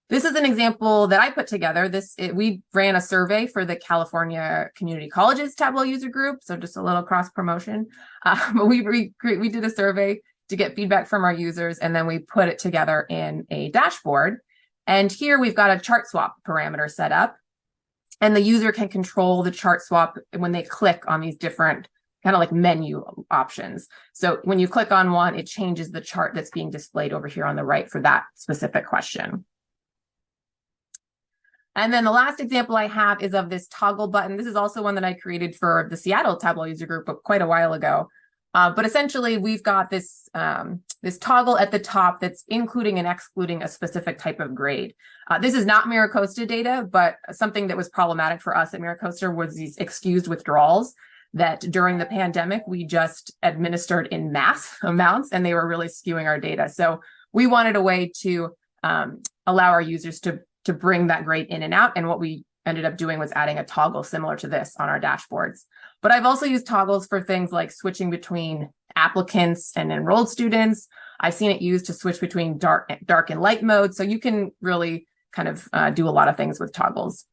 This is an example that I put together. We ran a survey for the California Community Colleges Tableau user group, so just a little cross promotion. But we did a survey to get feedback from our users, and then we put it together in a dashboard. And here we've got a chart swap parameter set up, and the user can control the chart swap when they click on these different kind of like menu options. So when you click on one, it changes the chart that's being displayed over here on the right for that specific question. And then the last example I have is of this toggle button. This is also one that I created for the Seattle Tableau user group quite a while ago. But essentially, we've got this toggle at the top that's including and excluding a specific type of grade. This is not MiraCosta data, but something that was problematic for us at MiraCosta was these excused withdrawals that during the pandemic, we just administered in mass amounts, and they were really skewing our data. So we wanted a way to allow our users to bring that grade in and out. And what we ended up doing was adding a toggle similar to this on our dashboards. But I've also used toggles for things like switching between applicants and enrolled students. I've seen it used to switch between dark and light mode. So you can really kind of do a lot of things with toggles.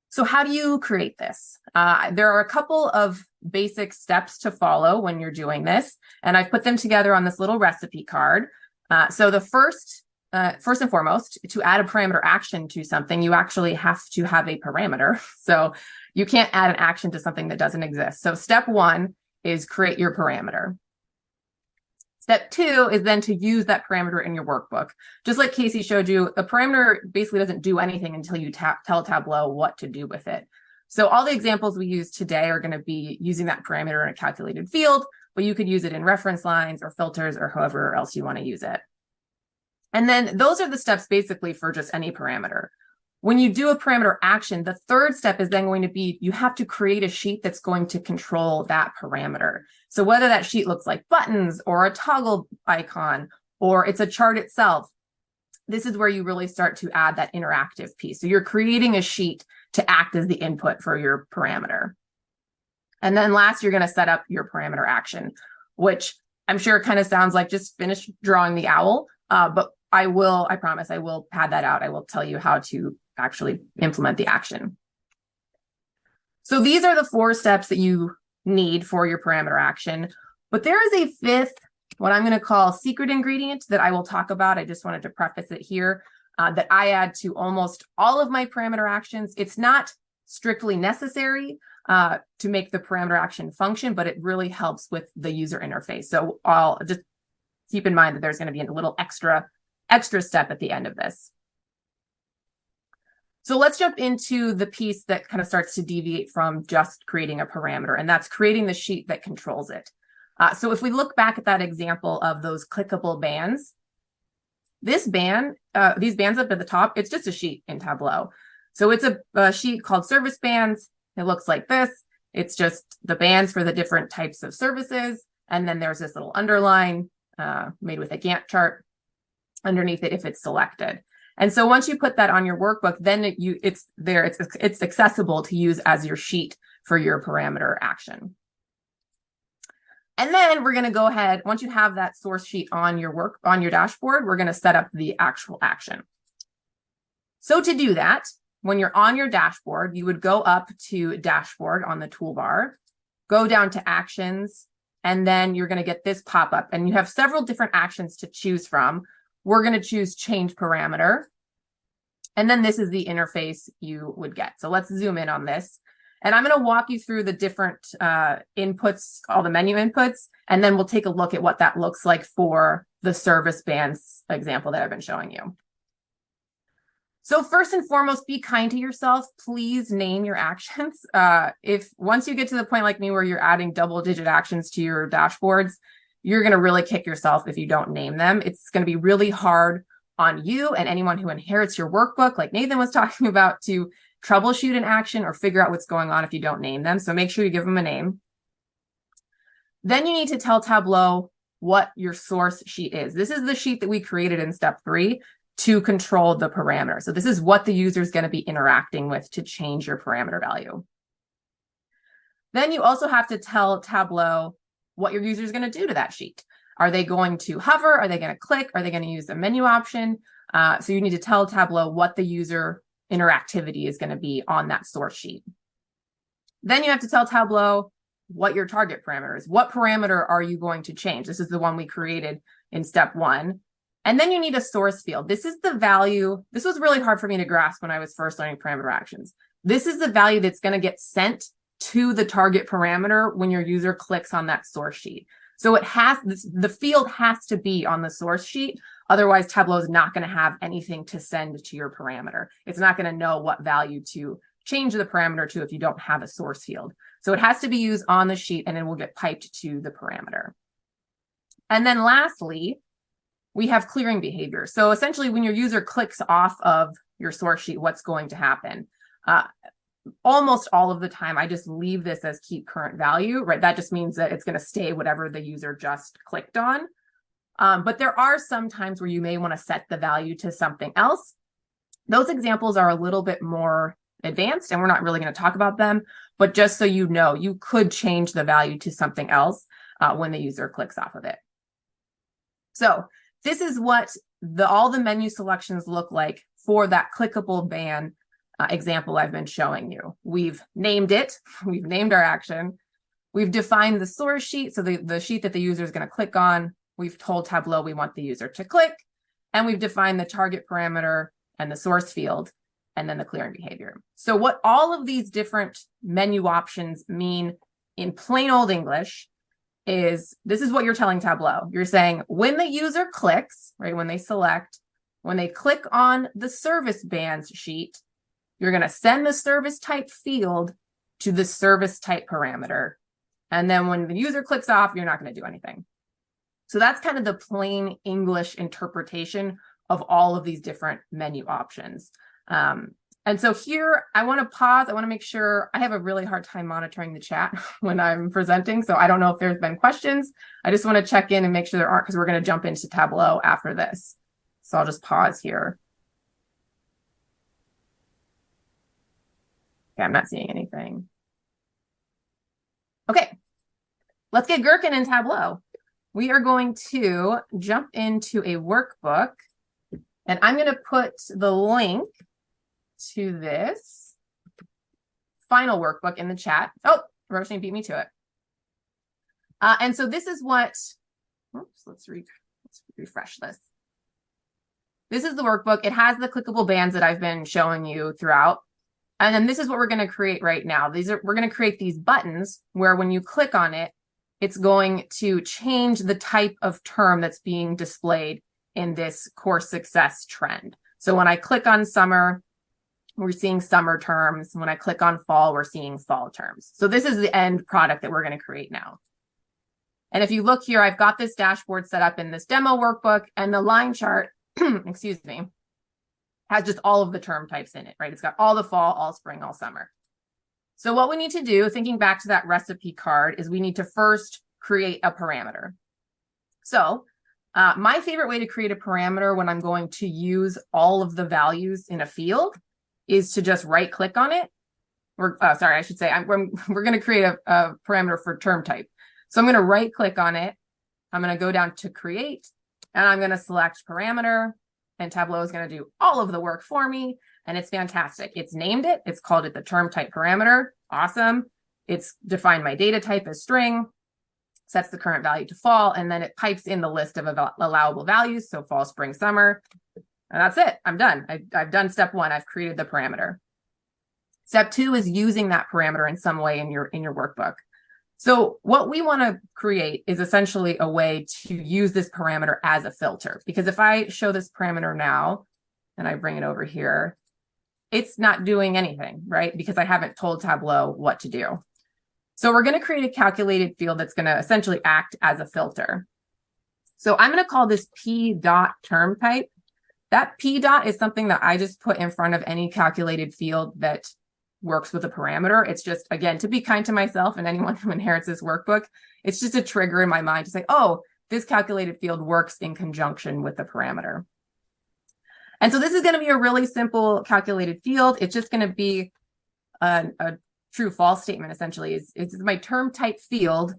So how do you create this? There are a couple of basic steps to follow when you're doing this, and I've put them together on this little recipe card. So the first and foremost, to add a parameter action to something, you actually have to have a parameter. So you can't add an action to something that doesn't exist. So step one is create your parameter. Step two is then to use that parameter in your workbook. Just like Kacy showed you, a parameter basically doesn't do anything until you tell Tableau what to do with it. So all the examples we use today are going to be using that parameter in a calculated field, but you could use it in reference lines or filters or however else you want to use it. And then those are the steps basically for just any parameter. When you do a parameter action, the third step is then going to be, you have to create a sheet that's going to control that parameter. So whether that sheet looks like buttons or a toggle icon, or it's a chart itself, this is where you really start to add that interactive piece. So you're creating a sheet to act as the input for your parameter. And then last, you're going to set up your parameter action, which I'm sure kind of sounds like just finish drawing the owl, but I promise I will pad that out. I will tell you how to actually implement the action. So these are the 4 steps that you need for your parameter action, but there is a fifth, what I'm going to call secret ingredient that I will talk about. I just wanted to preface it here, that I add to almost all of my parameter actions. It's not strictly necessary to make the parameter action function, but it really helps with the user interface. So I'll just keep in mind that there's going to be a little extra step at the end of this. So let's jump into the piece that kind of starts to deviate from just creating a parameter, and that's creating the sheet that controls it. So if we look back at that example of those clickable bands, this band, these bands up at the top, it's just a sheet in Tableau. So it's a sheet called service bands. It looks like this. It's just the bands for the different types of services. And then there's this little underline made with a Gantt chart underneath it if it's selected. And so once you put that on your workbook, then it's accessible to use as your sheet for your parameter action. And then we're going to go ahead, once you have that source sheet on your dashboard, we're going to set up the actual action. So to do that, when you're on your dashboard, you would go up to dashboard on the toolbar, go down to actions, and then you're going to get this pop-up, and you have several different actions to choose from. We're going to choose change parameter. And then this is the interface you would get. So let's zoom in on this. And I'm going to walk you through the different inputs, all the menu inputs, and then we'll take a look at what that looks like for the service bands example that I've been showing you. So first and foremost, be kind to yourself. Please name your actions. If once you get to the point like me where you're adding double-digit actions to your dashboards, you're going to really kick yourself if you don't name them. It's going to be really hard on you and anyone who inherits your workbook, like Nathan was talking about, to troubleshoot an action or figure out what's going on if you don't name them. So make sure you give them a name. Then you need to tell Tableau what your source sheet is. This is the sheet that we created in step 3 to control the parameter. So this is what the user is going to be interacting with to change your parameter value. Then you also have to tell Tableau what your user is going to do to that sheet. Are they going to hover? Are they going to click? Are they going to use the menu option? So you need to tell Tableau what the user interactivity is going to be on that source sheet. Then you have to tell Tableau what your target parameter is. What parameter are you going to change? This is the one we created in step 1. And then you need a source field. This is the value. This was really hard for me to grasp when I was first learning parameter actions. This is the value that's going to get sent to the target parameter when your user clicks on that source sheet. So the field has to be on the source sheet. Otherwise, Tableau is not going to have anything to send to your parameter. It's not going to know what value to change the parameter to if you don't have a source field. So it has to be used on the sheet, and then will get piped to the parameter. And then lastly, we have clearing behavior. So essentially, when your user clicks off of your source sheet, what's going to happen? Almost all of the time, I just leave this as keep current value, right? That just means that it's going to stay whatever the user just clicked on. But there are some times where you may want to set the value to something else. Those examples are a little bit more advanced, and we're not really going to talk about them. But just so you know, you could change the value to something else when the user clicks off of it. So this is what all the menu selections look like for that clickable band example I've been showing you. We've named it. We've named our action. We've defined the source sheet, so the sheet that the user is going to click on. We've told Tableau we want the user to click, and we've defined the target parameter and the source field, and then the clearing behavior. So what all of these different menu options mean in plain old English is this is what you're telling Tableau. You're saying when the user clicks, right, when they click on the service bands sheet, you're going to send the service type field to the service type parameter. And then when the user clicks off, you're not going to do anything. So that's kind of the plain English interpretation of all of these different menu options. And so here, I want to pause. I want to make sure. I have a really hard time monitoring the chat when I'm presenting. So I don't know if there's been questions. I just want to check in and make sure there aren't, because we're going to jump into Tableau after this. So I'll just pause here. Okay, I'm not seeing anything. Okay, let's get gherkin in Tableau. We are going to jump into a workbook, and I'm going to put the link to this final workbook in the chat. Oh, Roshni beat me to it. And so this is what, oops, let's refresh this. This is the workbook. It has the clickable bands that I've been showing you throughout. And then this is what we're going to create right now. We're going to create these buttons where when you click on it, it's going to change the type of term that's being displayed in this course success trend. So when I click on summer, we're seeing summer terms. When I click on fall, we're seeing fall terms. So this is the end product that we're going to create now. And if you look here, I've got this dashboard set up in this demo workbook, and the line chart, excuse me, has just all of the term types in it, right? It's got all the fall, all spring, all summer. So what we need to do, thinking back to that recipe card, is we need to first create a parameter. So my favorite way to create a parameter when I'm going to use all of the values in a field is to just right click on it. We're going to create a parameter for term type. So I'm going to right click on it. I'm going to go down to create, and I'm going to select parameter, and Tableau is going to do all of the work for me. And it's fantastic. It's named it. It's called it the term type parameter. Awesome. It's defined my data type as string, sets the current value to fall, and then it pipes in the list of allowable values. So fall, spring, summer. And that's it. I'm done. I've done step one. I've created the parameter. Step two is using that parameter in some way in your workbook. So what we want to create is essentially a way to use this parameter as a filter. Because if I show this parameter now, and I bring it over here, it's not doing anything, right? Because I haven't told Tableau what to do. So we're going to create a calculated field that's going to essentially act as a filter. So I'm going to call this P dot term type. That P dot is something that I just put in front of any calculated field that works with a parameter. It's just, again, to be kind to myself and anyone who inherits this workbook, it's just a trigger in my mind to say, oh, this calculated field works in conjunction with the parameter. And so this is going to be a really simple calculated field. It's just going to be a true false statement, essentially. It's my term type field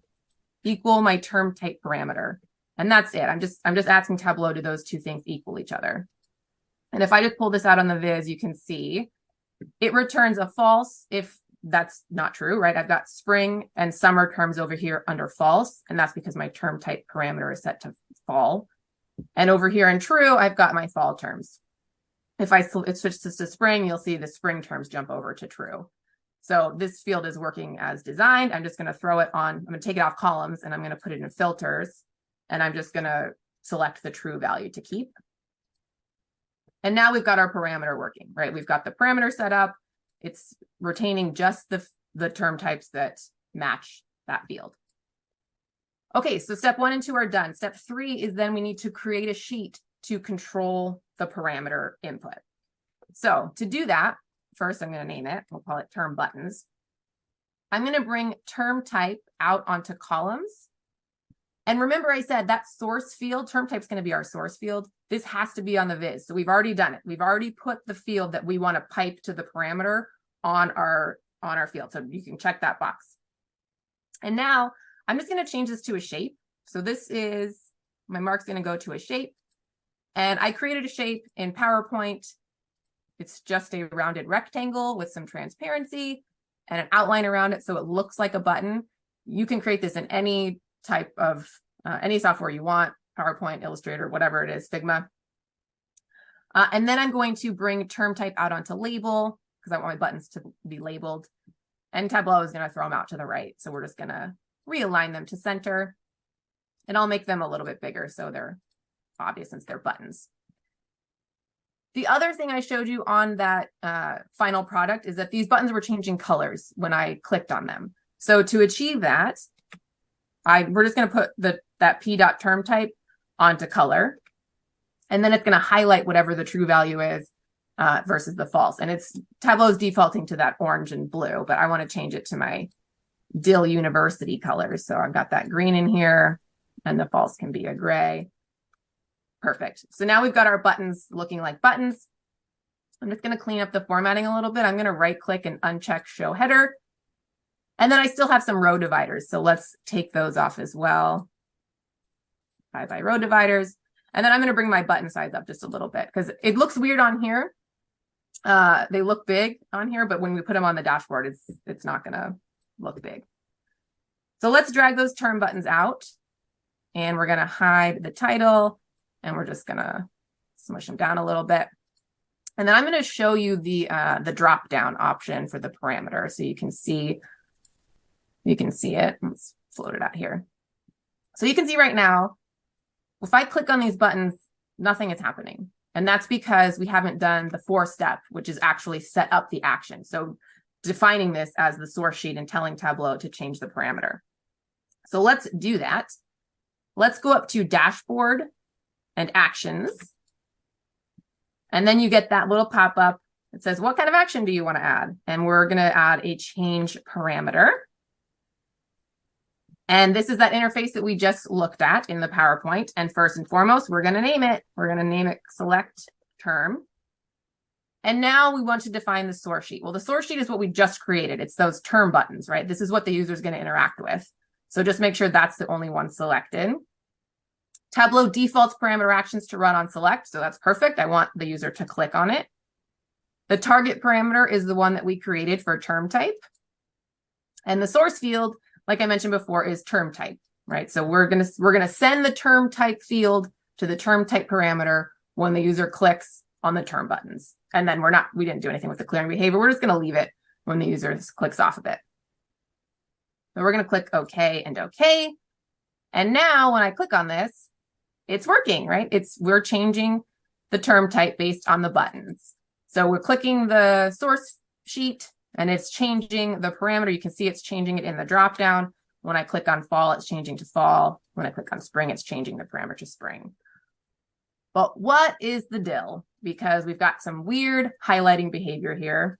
equal my term type parameter. And that's it. I'm just asking Tableau, do those two things equal each other? And if I just pull this out on the viz, you can see it returns a false if that's not true, right? I've got spring and summer terms over here under false, and that's because my term type parameter is set to fall. And over here in true, I've got my fall terms. If it switches to spring, you'll see the spring terms jump over to true. So this field is working as designed. I'm just going to throw it on. I'm going to take it off columns, and I'm going to put it in filters. And I'm just going to select the true value to keep. And now we've got our parameter working, right? We've got the parameter set up. It's retaining just the term types that match that field. Okay, so step 1 and 2 are done. Step 3 is then we need to create a sheet to control the parameter input. So to do that, first I'm going to name it. We'll call it term buttons. I'm going to bring term type out onto columns. And remember I said that source field, term type is going to be our source field. This has to be on the viz. So we've already done it. We've already put the field that we want to pipe to the parameter on our field. So you can check that box. And now I'm just going to change this to a shape. So this is, my mark's going to go to a shape. And I created a shape in PowerPoint. It's just a rounded rectangle with some transparency and an outline around it so it looks like a button. You can create this in any type of, any software you want, PowerPoint, Illustrator, whatever it is, Figma. And then I'm going to bring term type out onto label because I want my buttons to be labeled. And Tableau is going to throw them out to the right. So we're just going to realign them to center. And I'll make them a little bit bigger so they're obvious since they're buttons. The other thing I showed you on that final product is that these buttons were changing colors when I clicked on them. So to achieve that, we're just going to put that p.term type onto color. And then it's going to highlight whatever the true value is versus the false. And Tableau's defaulting to that orange and blue, but I want to change it to my Dill University colors. So I've got that green in here, and the false can be a gray. Perfect. So now we've got our buttons looking like buttons. I'm just going to clean up the formatting a little bit. I'm going to right click and uncheck show header. And then I still have some row dividers. So let's take those off as well. Bye row dividers. And then I'm going to bring my button size up just a little bit because it looks weird on here. They look big on here, but when we put them on the dashboard, it's not going to look big. So let's drag those term buttons out, and we're going to hide the title, and we're just going to smush them down a little bit. And then I'm going to show you the drop down option for the parameter so you can see it. Let's float it out here. So you can see right now, if I click on these buttons, nothing is happening. And that's because we haven't done the 4th step, which is actually set up the action. So defining this as the source sheet and telling Tableau to change the parameter. So let's do that. Let's go up to dashboard and actions. And then you get that little pop-up. It says, what kind of action do you want to add? And we're going to add a change parameter. And this is that interface that we just looked at in the PowerPoint. And first and foremost, we're going to name it. We're going to name it select term. And now we want to define the source sheet. Well, the source sheet is what we just created. It's those term buttons, right? This is what the user is going to interact with. So just make sure that's the only one selected. Tableau defaults parameter actions to run on select. So that's perfect. I want the user to click on it. The target parameter is the one that we created for term type. And the source field, like I mentioned before, is term type, right? So we're gonna send the term type field to the term type parameter when the user clicks on the term buttons. And then we didn't do anything with the clearing behavior. We're just gonna leave it when the user clicks off of it. So we're gonna click OK and OK. And now when I click on this, it's working, right? We're changing the term type based on the buttons. So we're clicking the source sheet and it's changing the parameter. You can see it's changing it in the dropdown. When I click on fall, it's changing to fall. When I click on spring, it's changing the parameter to spring. But what is the dill? Because we've got some weird highlighting behavior here.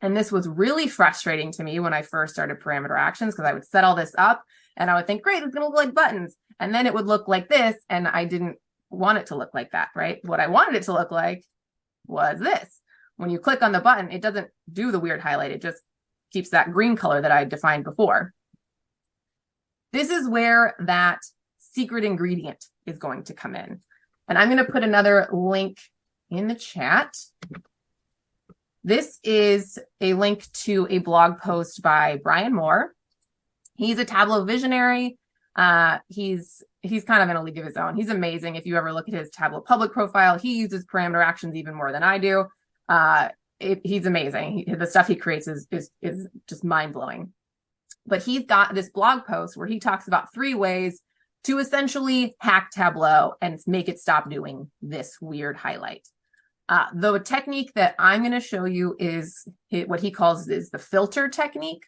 And this was really frustrating to me when I first started parameter actions, because I would set all this up and I would think, great, it's going to look like buttons. And then it would look like this. And I didn't want it to look like that, right? What I wanted it to look like was this. When you click on the button, it doesn't do the weird highlight. It just keeps that green color that I defined before. This is where that secret ingredient is going to come in. And I'm going to put another link in the chat. This is a link to a blog post by Brian Moore. He's a Tableau visionary. He's kind of in a league of his own. He's amazing. If you ever look at his Tableau public profile, he uses parameter actions even more than I do. He's amazing. The stuff he creates is just mind-blowing. But he's got this blog post where he talks about 3 ways to essentially hack Tableau and make it stop doing this weird highlight. The technique that I'm going to show you is what he calls is the filter technique.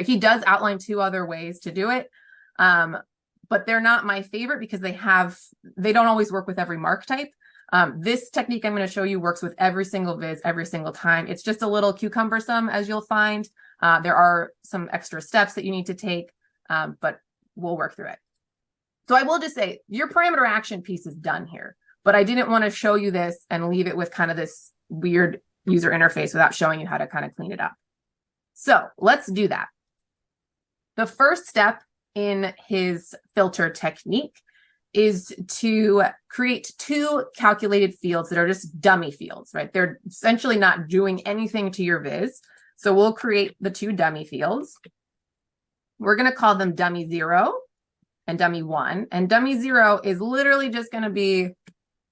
He does outline 2 other ways to do it, but they're not my favorite because they don't always work with every mark type. This technique I'm going to show you works with every single viz every single time. It's just a little cumbersome, as you'll find. There are some extra steps that you need to take, but we'll work through it. So I will just say your parameter action piece is done here, but I didn't want to show you this and leave it with kind of this weird user interface without showing you how to kind of clean it up. So let's do that. The first step in his filter technique is to create 2 calculated fields that are just dummy fields, right? They're essentially not doing anything to your viz. So we'll create the 2 dummy fields. We're going to call them dummy 0 and dummy 1. And dummy 0 is literally just going to be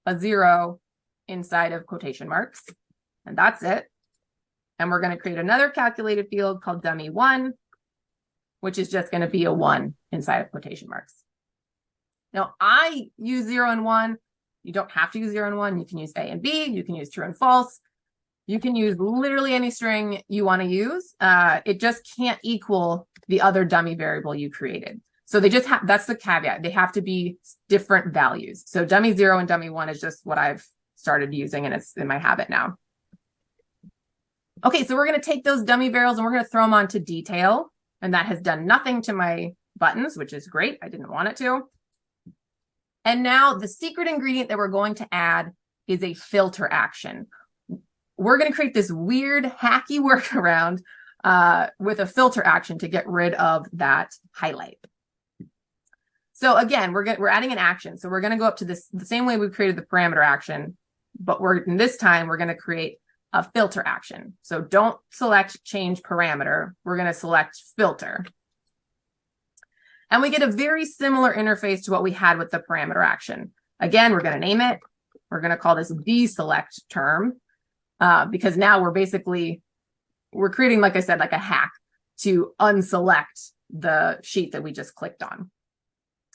a 0 inside of quotation marks. And that's it. And we're going to create another calculated field called dummy 1, which is just going to be a 1 inside of quotation marks. Now, I use 0 and 1. You don't have to use 0 and 1. You can use A and B. You can use true and false. You can use literally any string you want to use. It just can't equal the other dummy variable you created. So they just that's the caveat. They have to be different values. So dummy 0 and dummy 1 is just what I've started using, and it's in my habit now. Okay, so we're going to take those dummy variables and we're going to throw them onto detail. And that has done nothing to my buttons, which is great. I didn't want it to. And now the secret ingredient that we're going to add is a filter action. We're going to create this weird hacky workaround with a filter action to get rid of that highlight. So again, we're adding an action. So we're going to go up to the same way we created the parameter action, but this time we're going to create a filter action. So don't select change parameter. We're going to select filter. And we get a very similar interface to what we had with the parameter action. Again, we're going to name it. We're going to call this deselect term because now we're creating, like I said, like a hack to unselect the sheet that we just clicked on.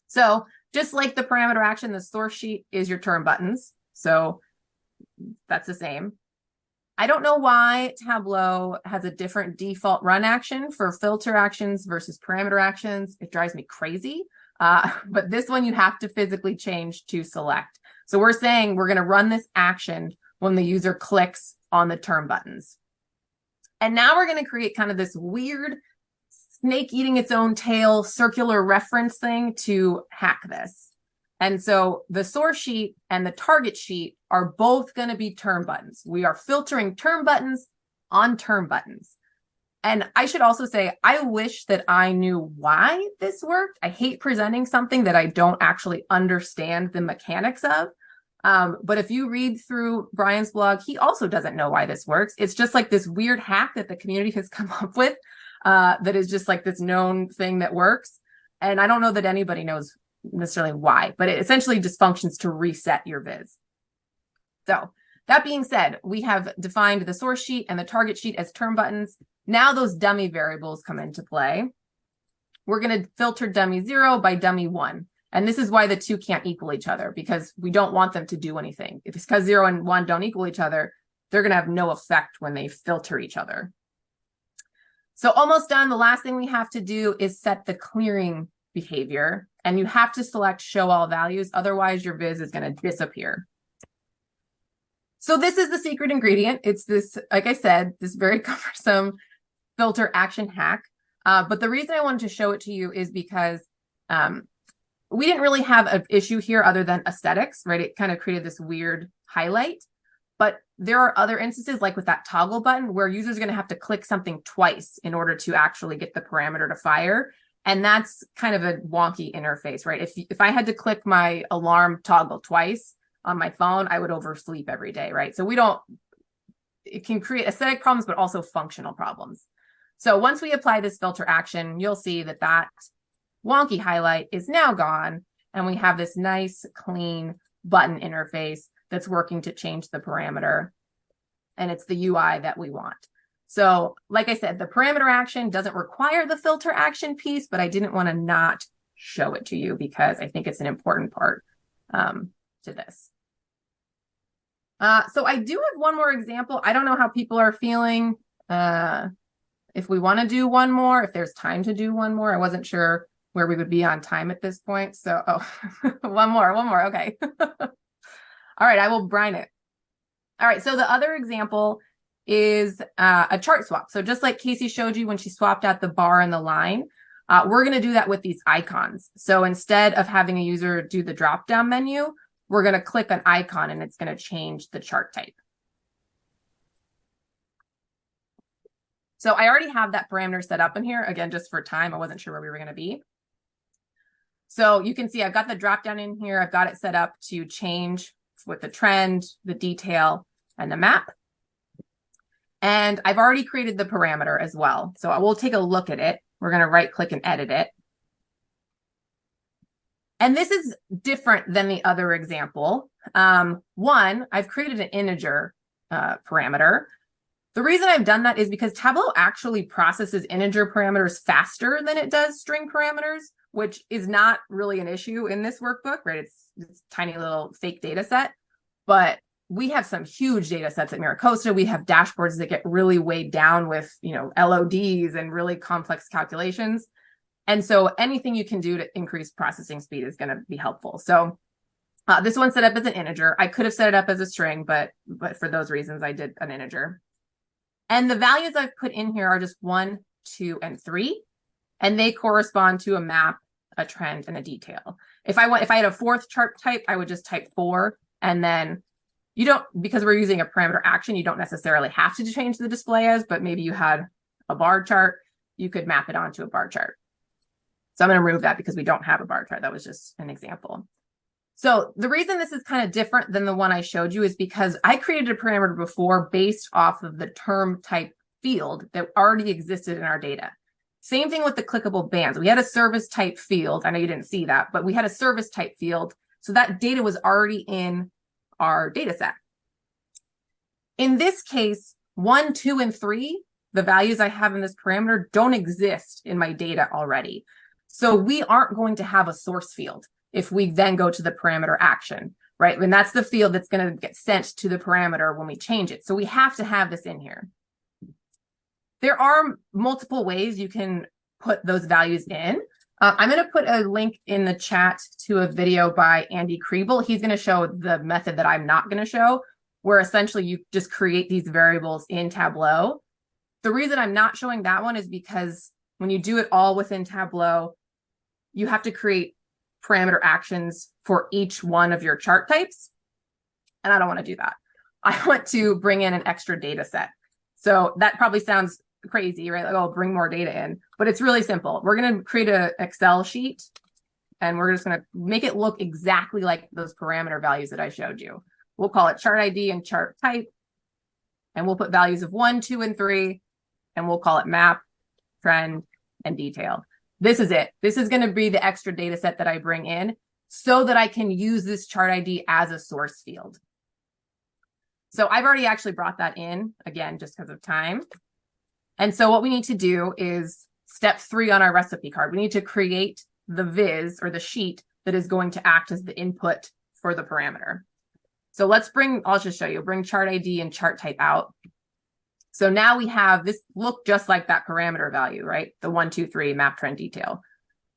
So just like the parameter action, the source sheet is your term buttons. So that's the same. I don't know why Tableau has a different default run action for filter actions versus parameter actions. It drives me crazy. But this one you have to physically change to select. So we're saying we're going to run this action when the user clicks on the term buttons. And now we're going to create kind of this weird snake eating its own tail circular reference thing to hack this. And so the source sheet and the target sheet are both going to be term buttons. We are filtering term buttons on term buttons. And I should also say, I wish that I knew why this worked. I hate presenting something that I don't actually understand the mechanics of. But if you read through Brian's blog, he also doesn't know why this works. It's just like this weird hack that the community has come up with that is just like this known thing that works. And I don't know that anybody knows necessarily why, but it essentially just functions to reset your viz. So that being said, we have defined the source sheet and the target sheet as term buttons. Now those dummy variables come into play. We're going to filter dummy 0 by dummy 1. And this is why the two can't equal each other, because we don't want them to do anything. If it's because 0 and 1 don't equal each other, they're going to have no effect when they filter each other. So almost done. The last thing we have to do is set the clearing behavior. And you have to select show all values. Otherwise, your viz is going to disappear. So this is the secret ingredient. It's this, like I said, this very cumbersome filter action hack. But the reason I wanted to show it to you is because we didn't really have an issue here other than aesthetics, right? It kind of created this weird highlight. But there are other instances, like with that toggle button, where users are going to have to click something twice in order to actually get the parameter to fire. And that's kind of a wonky interface, right? If I had to click my alarm toggle twice on my phone, I would oversleep every day, right? So it can create aesthetic problems, but also functional problems. So once we apply this filter action, you'll see that that wonky highlight is now gone. And we have this nice, clean button interface that's working to change the parameter. And it's the UI that we want. So like I said, the parameter action doesn't require the filter action piece, but I didn't want to not show it to you because I think it's an important part to this. So I do have one more example. I don't know how people are feeling. If we want to do one more, if there's time to do one more, I wasn't sure where we would be on time at this point. So, one more. Okay. All right, I will brine it. All right, so the other example is a chart swap. So just like Kacy showed you when she swapped out the bar and the line, we're going to do that with these icons. So instead of having a user do the drop-down menu, we're going to click an icon and it's going to change the chart type. So I already have that parameter set up in here. Again, just for time, I wasn't sure where we were going to be. So you can see I've got the drop-down in here. I've got it set up to change with the trend, the detail, and the map. And I've already created the parameter as well. So I will take a look at it. We're going to right-click and edit it. And this is different than the other example. One, I've created an integer parameter. The reason I've done that is because Tableau actually processes integer parameters faster than it does string parameters, which is not really an issue in this workbook, right? It's a tiny little fake data set, but we have some huge data sets at MiraCosta. We have dashboards that get really weighed down with, LODs and really complex calculations. And so anything you can do to increase processing speed is going to be helpful. So this one's set up as an integer. I could have set it up as a string, but for those reasons, I did an integer. And the values I've put in here are just 1, 2, and 3. And they correspond to a map, a trend, and a detail. If I had a fourth chart type, I would just type 4. And then because we're using a parameter action, you don't necessarily have to change the display as, but maybe you had a bar chart, you could map it onto a bar chart. So I'm going to remove that because we don't have a bar chart. That was just an example. So the reason this is kind of different than the one I showed you is because I created a parameter before based off of the term type field that already existed in our data. Same thing with the clickable bands. We had a service type field. I know you didn't see that, but we had a service type field. So that data was already in our data set. In this case, 1, 2, and 3, the values I have in this parameter don't exist in my data already. So we aren't going to have a source field if we then go to the parameter action. right? And that's the field that's going to get sent to the parameter when we change it. So we have to have this in here. There are multiple ways you can put those values in. I'm going to put a link in the chat to a video by Andy Kriebel. He's going to show the method that I'm not going to show, where essentially you just create these variables in Tableau. The reason I'm not showing that one is because when you do it all within Tableau, you have to create parameter actions for each one of your chart types. And I don't want to do that. I want to bring in an extra data set. So that probably sounds crazy, right? Like, oh, bring more data in, but it's really simple. We're going to create an Excel sheet and we're just going to make it look exactly like those parameter values that I showed you. We'll call it chart ID and chart type, and we'll put values of 1, 2, and 3, and we'll call it map, trend, and detail. This is it. This is going to be the extra data set that I bring in so that I can use this chart ID as a source field. So I've already actually brought that in, again, just because of time. And so what we need to do is step 3 on our recipe card. We need to create the viz or the sheet that is going to act as the input for the parameter. So let's I'll just show you, bring chart ID and chart type out. So now we have this look just like that parameter value, right? The 1, 2, 3 map, trend, detail.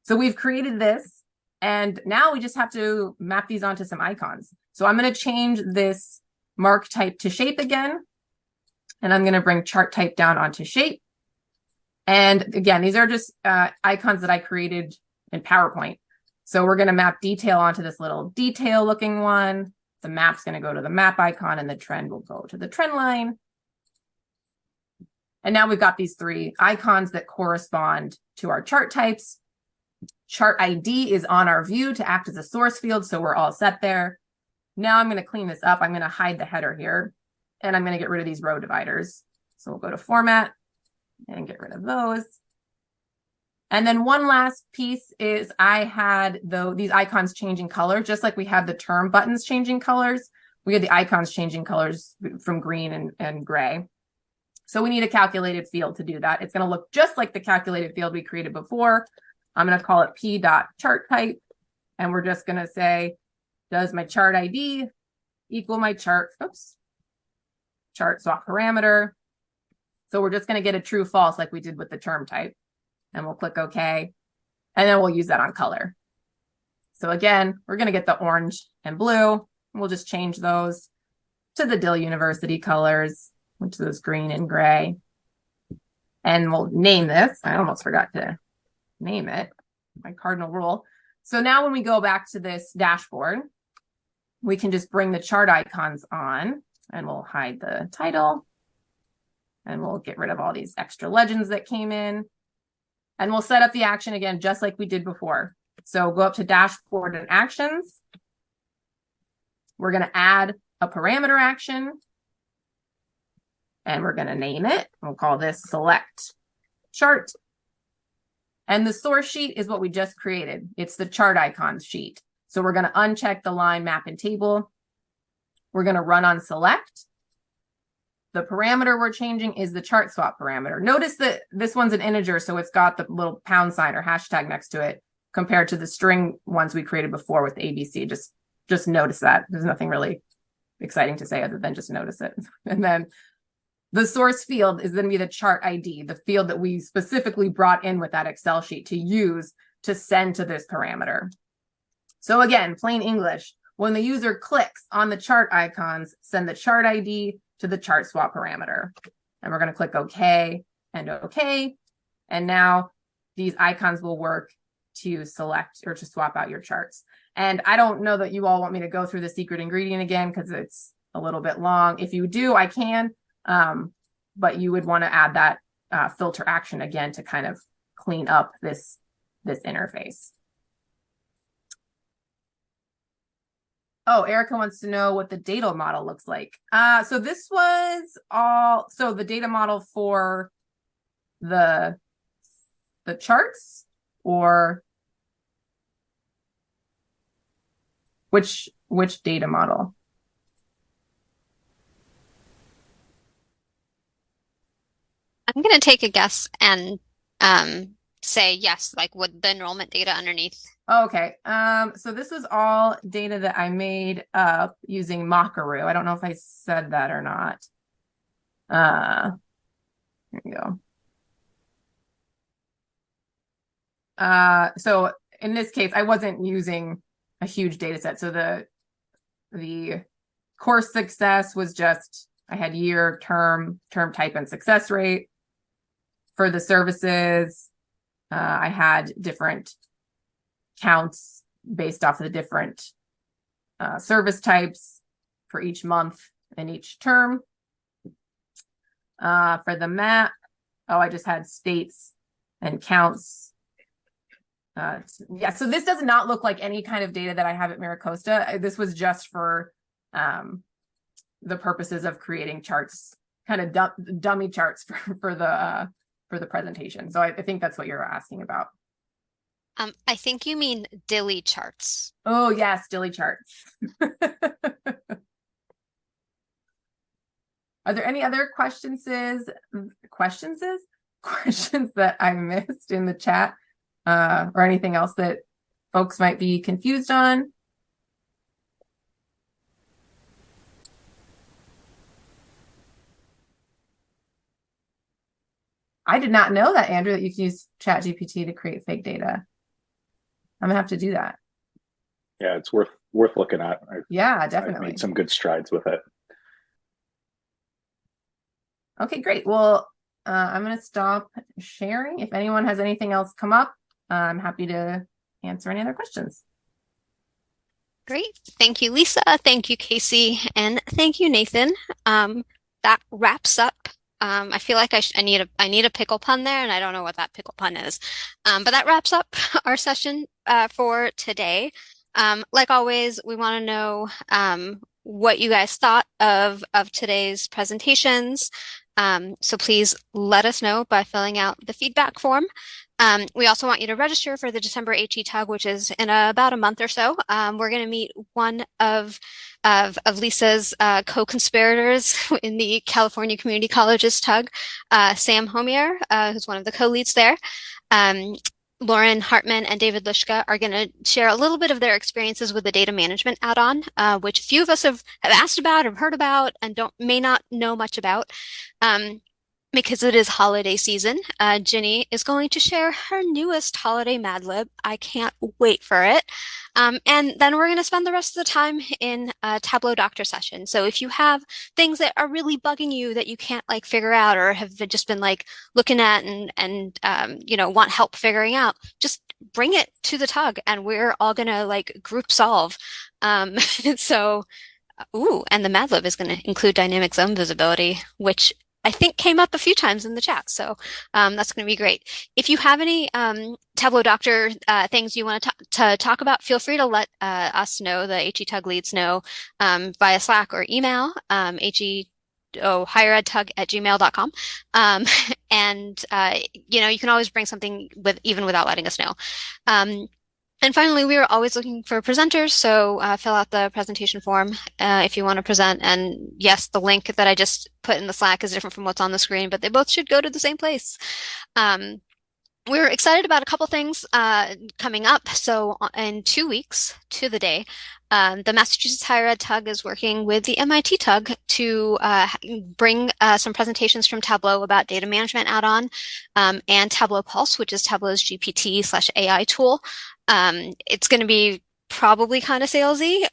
So we've created this, and now we just have to map these onto some icons. So I'm going to change this mark type to shape again. And I'm going to bring chart type down onto shape. And again, these are just icons that I created in PowerPoint. So we're going to map detail onto this little detail looking one. The map's going to go to the map icon and the trend will go to the trend line. And now we've got these 3 icons that correspond to our chart types. Chart ID is on our view to act as a source field. So we're all set there. Now I'm going to clean this up. I'm going to hide the header here. And I'm going to get rid of these row dividers. So we'll go to format and get rid of those. And then one last piece is I had these icons changing color, just like we had the term buttons changing colors. We had the icons changing colors from green and gray. So we need a calculated field to do that. It's going to look just like the calculated field we created before. I'm going to call it p.chartType. And we're just going to say, does my chart ID equal my chart swap parameter? So we're just going to get a true false like we did with the term type. And we'll click OK. And then we'll use that on color. So again, we're going to get the orange and blue. We'll just change those to the Dill University colors, which is green and gray. And we'll name this. I almost forgot to name it, my cardinal rule. So now when we go back to this dashboard, we can just bring the chart icons on, and we'll hide the title. And we'll get rid of all these extra legends that came in. And we'll set up the action again, just like we did before. So go up to dashboard and actions. We're going to add a parameter action. And we're going to name it. We'll call this select chart. And the source sheet is what we just created. It's the chart icons sheet. So we're going to uncheck the line, map, and table. We're going to run on select. The parameter we're changing is the chart swap parameter. Notice that this one's an integer, so it's got the little pound sign or hashtag next to it compared to the string ones we created before with ABC. Just notice that. There's nothing really exciting to say other than just notice it. And then the source field is going to be the chart ID, the field that we specifically brought in with that Excel sheet to use to send to this parameter. So again, plain English, when the user clicks on the chart icons, send the chart ID to the chart swap parameter. And we're going to click OK and OK. And now these icons will work to select or to swap out your charts. And I don't know that you all want me to go through the secret ingredient again because it's a little bit long. If you do, I can. But you would want to add that filter action again to kind of clean up this interface. Oh, Erica wants to know what the data model looks like. So this was the data model for the charts, or which data model? I'm going to take a guess and say yes, like with the enrollment data underneath. Okay. So this is all data that I made up using Mockaroo. I don't know if I said that or not. Here we go. So in this case, I wasn't using a huge data set. So the course success was just, I had year, term type, and success rate. For the services, I had different counts based off of the different service types for each month and each term. For the map, I just had states and counts. Yeah, so this does not look like any kind of data that I have at MiraCosta. This was just for the purposes of creating charts, kind of dummy charts for the presentation. So I think that's what you're asking about. I think you mean dilly charts. Oh yes, dilly charts. Are there any other questions that I missed in the chat, or anything else that folks might be confused on? I did not know that, Andrew, that you can use ChatGPT to create fake data. I'm gonna have to do that. Yeah, it's worth looking at. Yeah, definitely. I've made some good strides with it. Okay, great. Well, I'm going to stop sharing. If anyone has anything else come up, I'm happy to answer any other questions. Great. Thank you, Lisa. Thank you, Kacy. And thank you, Nathan. That wraps up. I feel like I need a pickle pun there, and I don't know what that pickle pun is. But that wraps up our session for today. Like always, we want to know what you guys thought of today's presentations. So please let us know by filling out the feedback form. We also want you to register for the December HETUG, which is in about a month or so. We're going to meet one of Lisa's co-conspirators in the California Community College's TUG, Sam Homier, who's one of the co-leads there. Lauren Hartman and David Lishka are going to share a little bit of their experiences with the data management add-on, which a few of us have asked about, have heard about, and may not know much about. Because it is holiday season, Ginny is going to share her newest holiday Mad Lib. I can't wait for it. And then we're going to spend the rest of the time in a Tableau doctor session. So if you have things that are really bugging you that you can't like figure out or have just been like looking at and want help figuring out, just bring it to the TUG and we're all going to like group solve. And the Mad Lib is going to include dynamic zone visibility, which I think came up a few times in the chat. So that's going to be great. If you have any Tableau doctor things you want to talk about, feel free to let us know, the HETUG leads know, via Slack or email, higheredtug@gmail.com. You can always bring something even without letting us know. And finally, we are always looking for presenters, so fill out the presentation form if you want to present. And yes, the link that I just put in the Slack is different from what's on the screen, but they both should go to the same place. We're excited about a couple things coming up. So in 2 weeks to the day, the Massachusetts Higher Ed TUG is working with the MIT TUG to bring some presentations from Tableau about data management add-on and Tableau Pulse, which is Tableau's GPT/AI tool. It's going to be probably kind of salesy,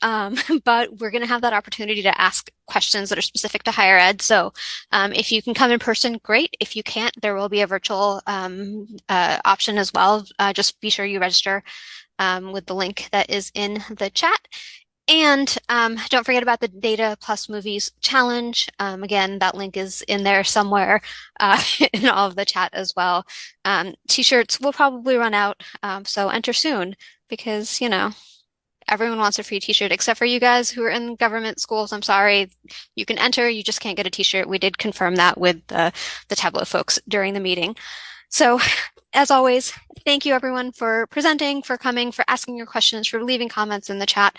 but we're going to have that opportunity to ask questions that are specific to higher ed. So if you can come in person, great. If you can't, there will be a virtual option as well. Just be sure you register with the link that is in the chat. And don't forget about the Data Plus Movies Challenge. Again, that link is in there somewhere in all of the chat as well. T-shirts will probably run out, so enter soon because, everyone wants a free t-shirt except for you guys who are in government schools. I'm sorry. You can enter, you just can't get a t-shirt. We did confirm that with the Tableau folks during the meeting. So as always, thank you everyone for presenting, for coming, for asking your questions, for leaving comments in the chat.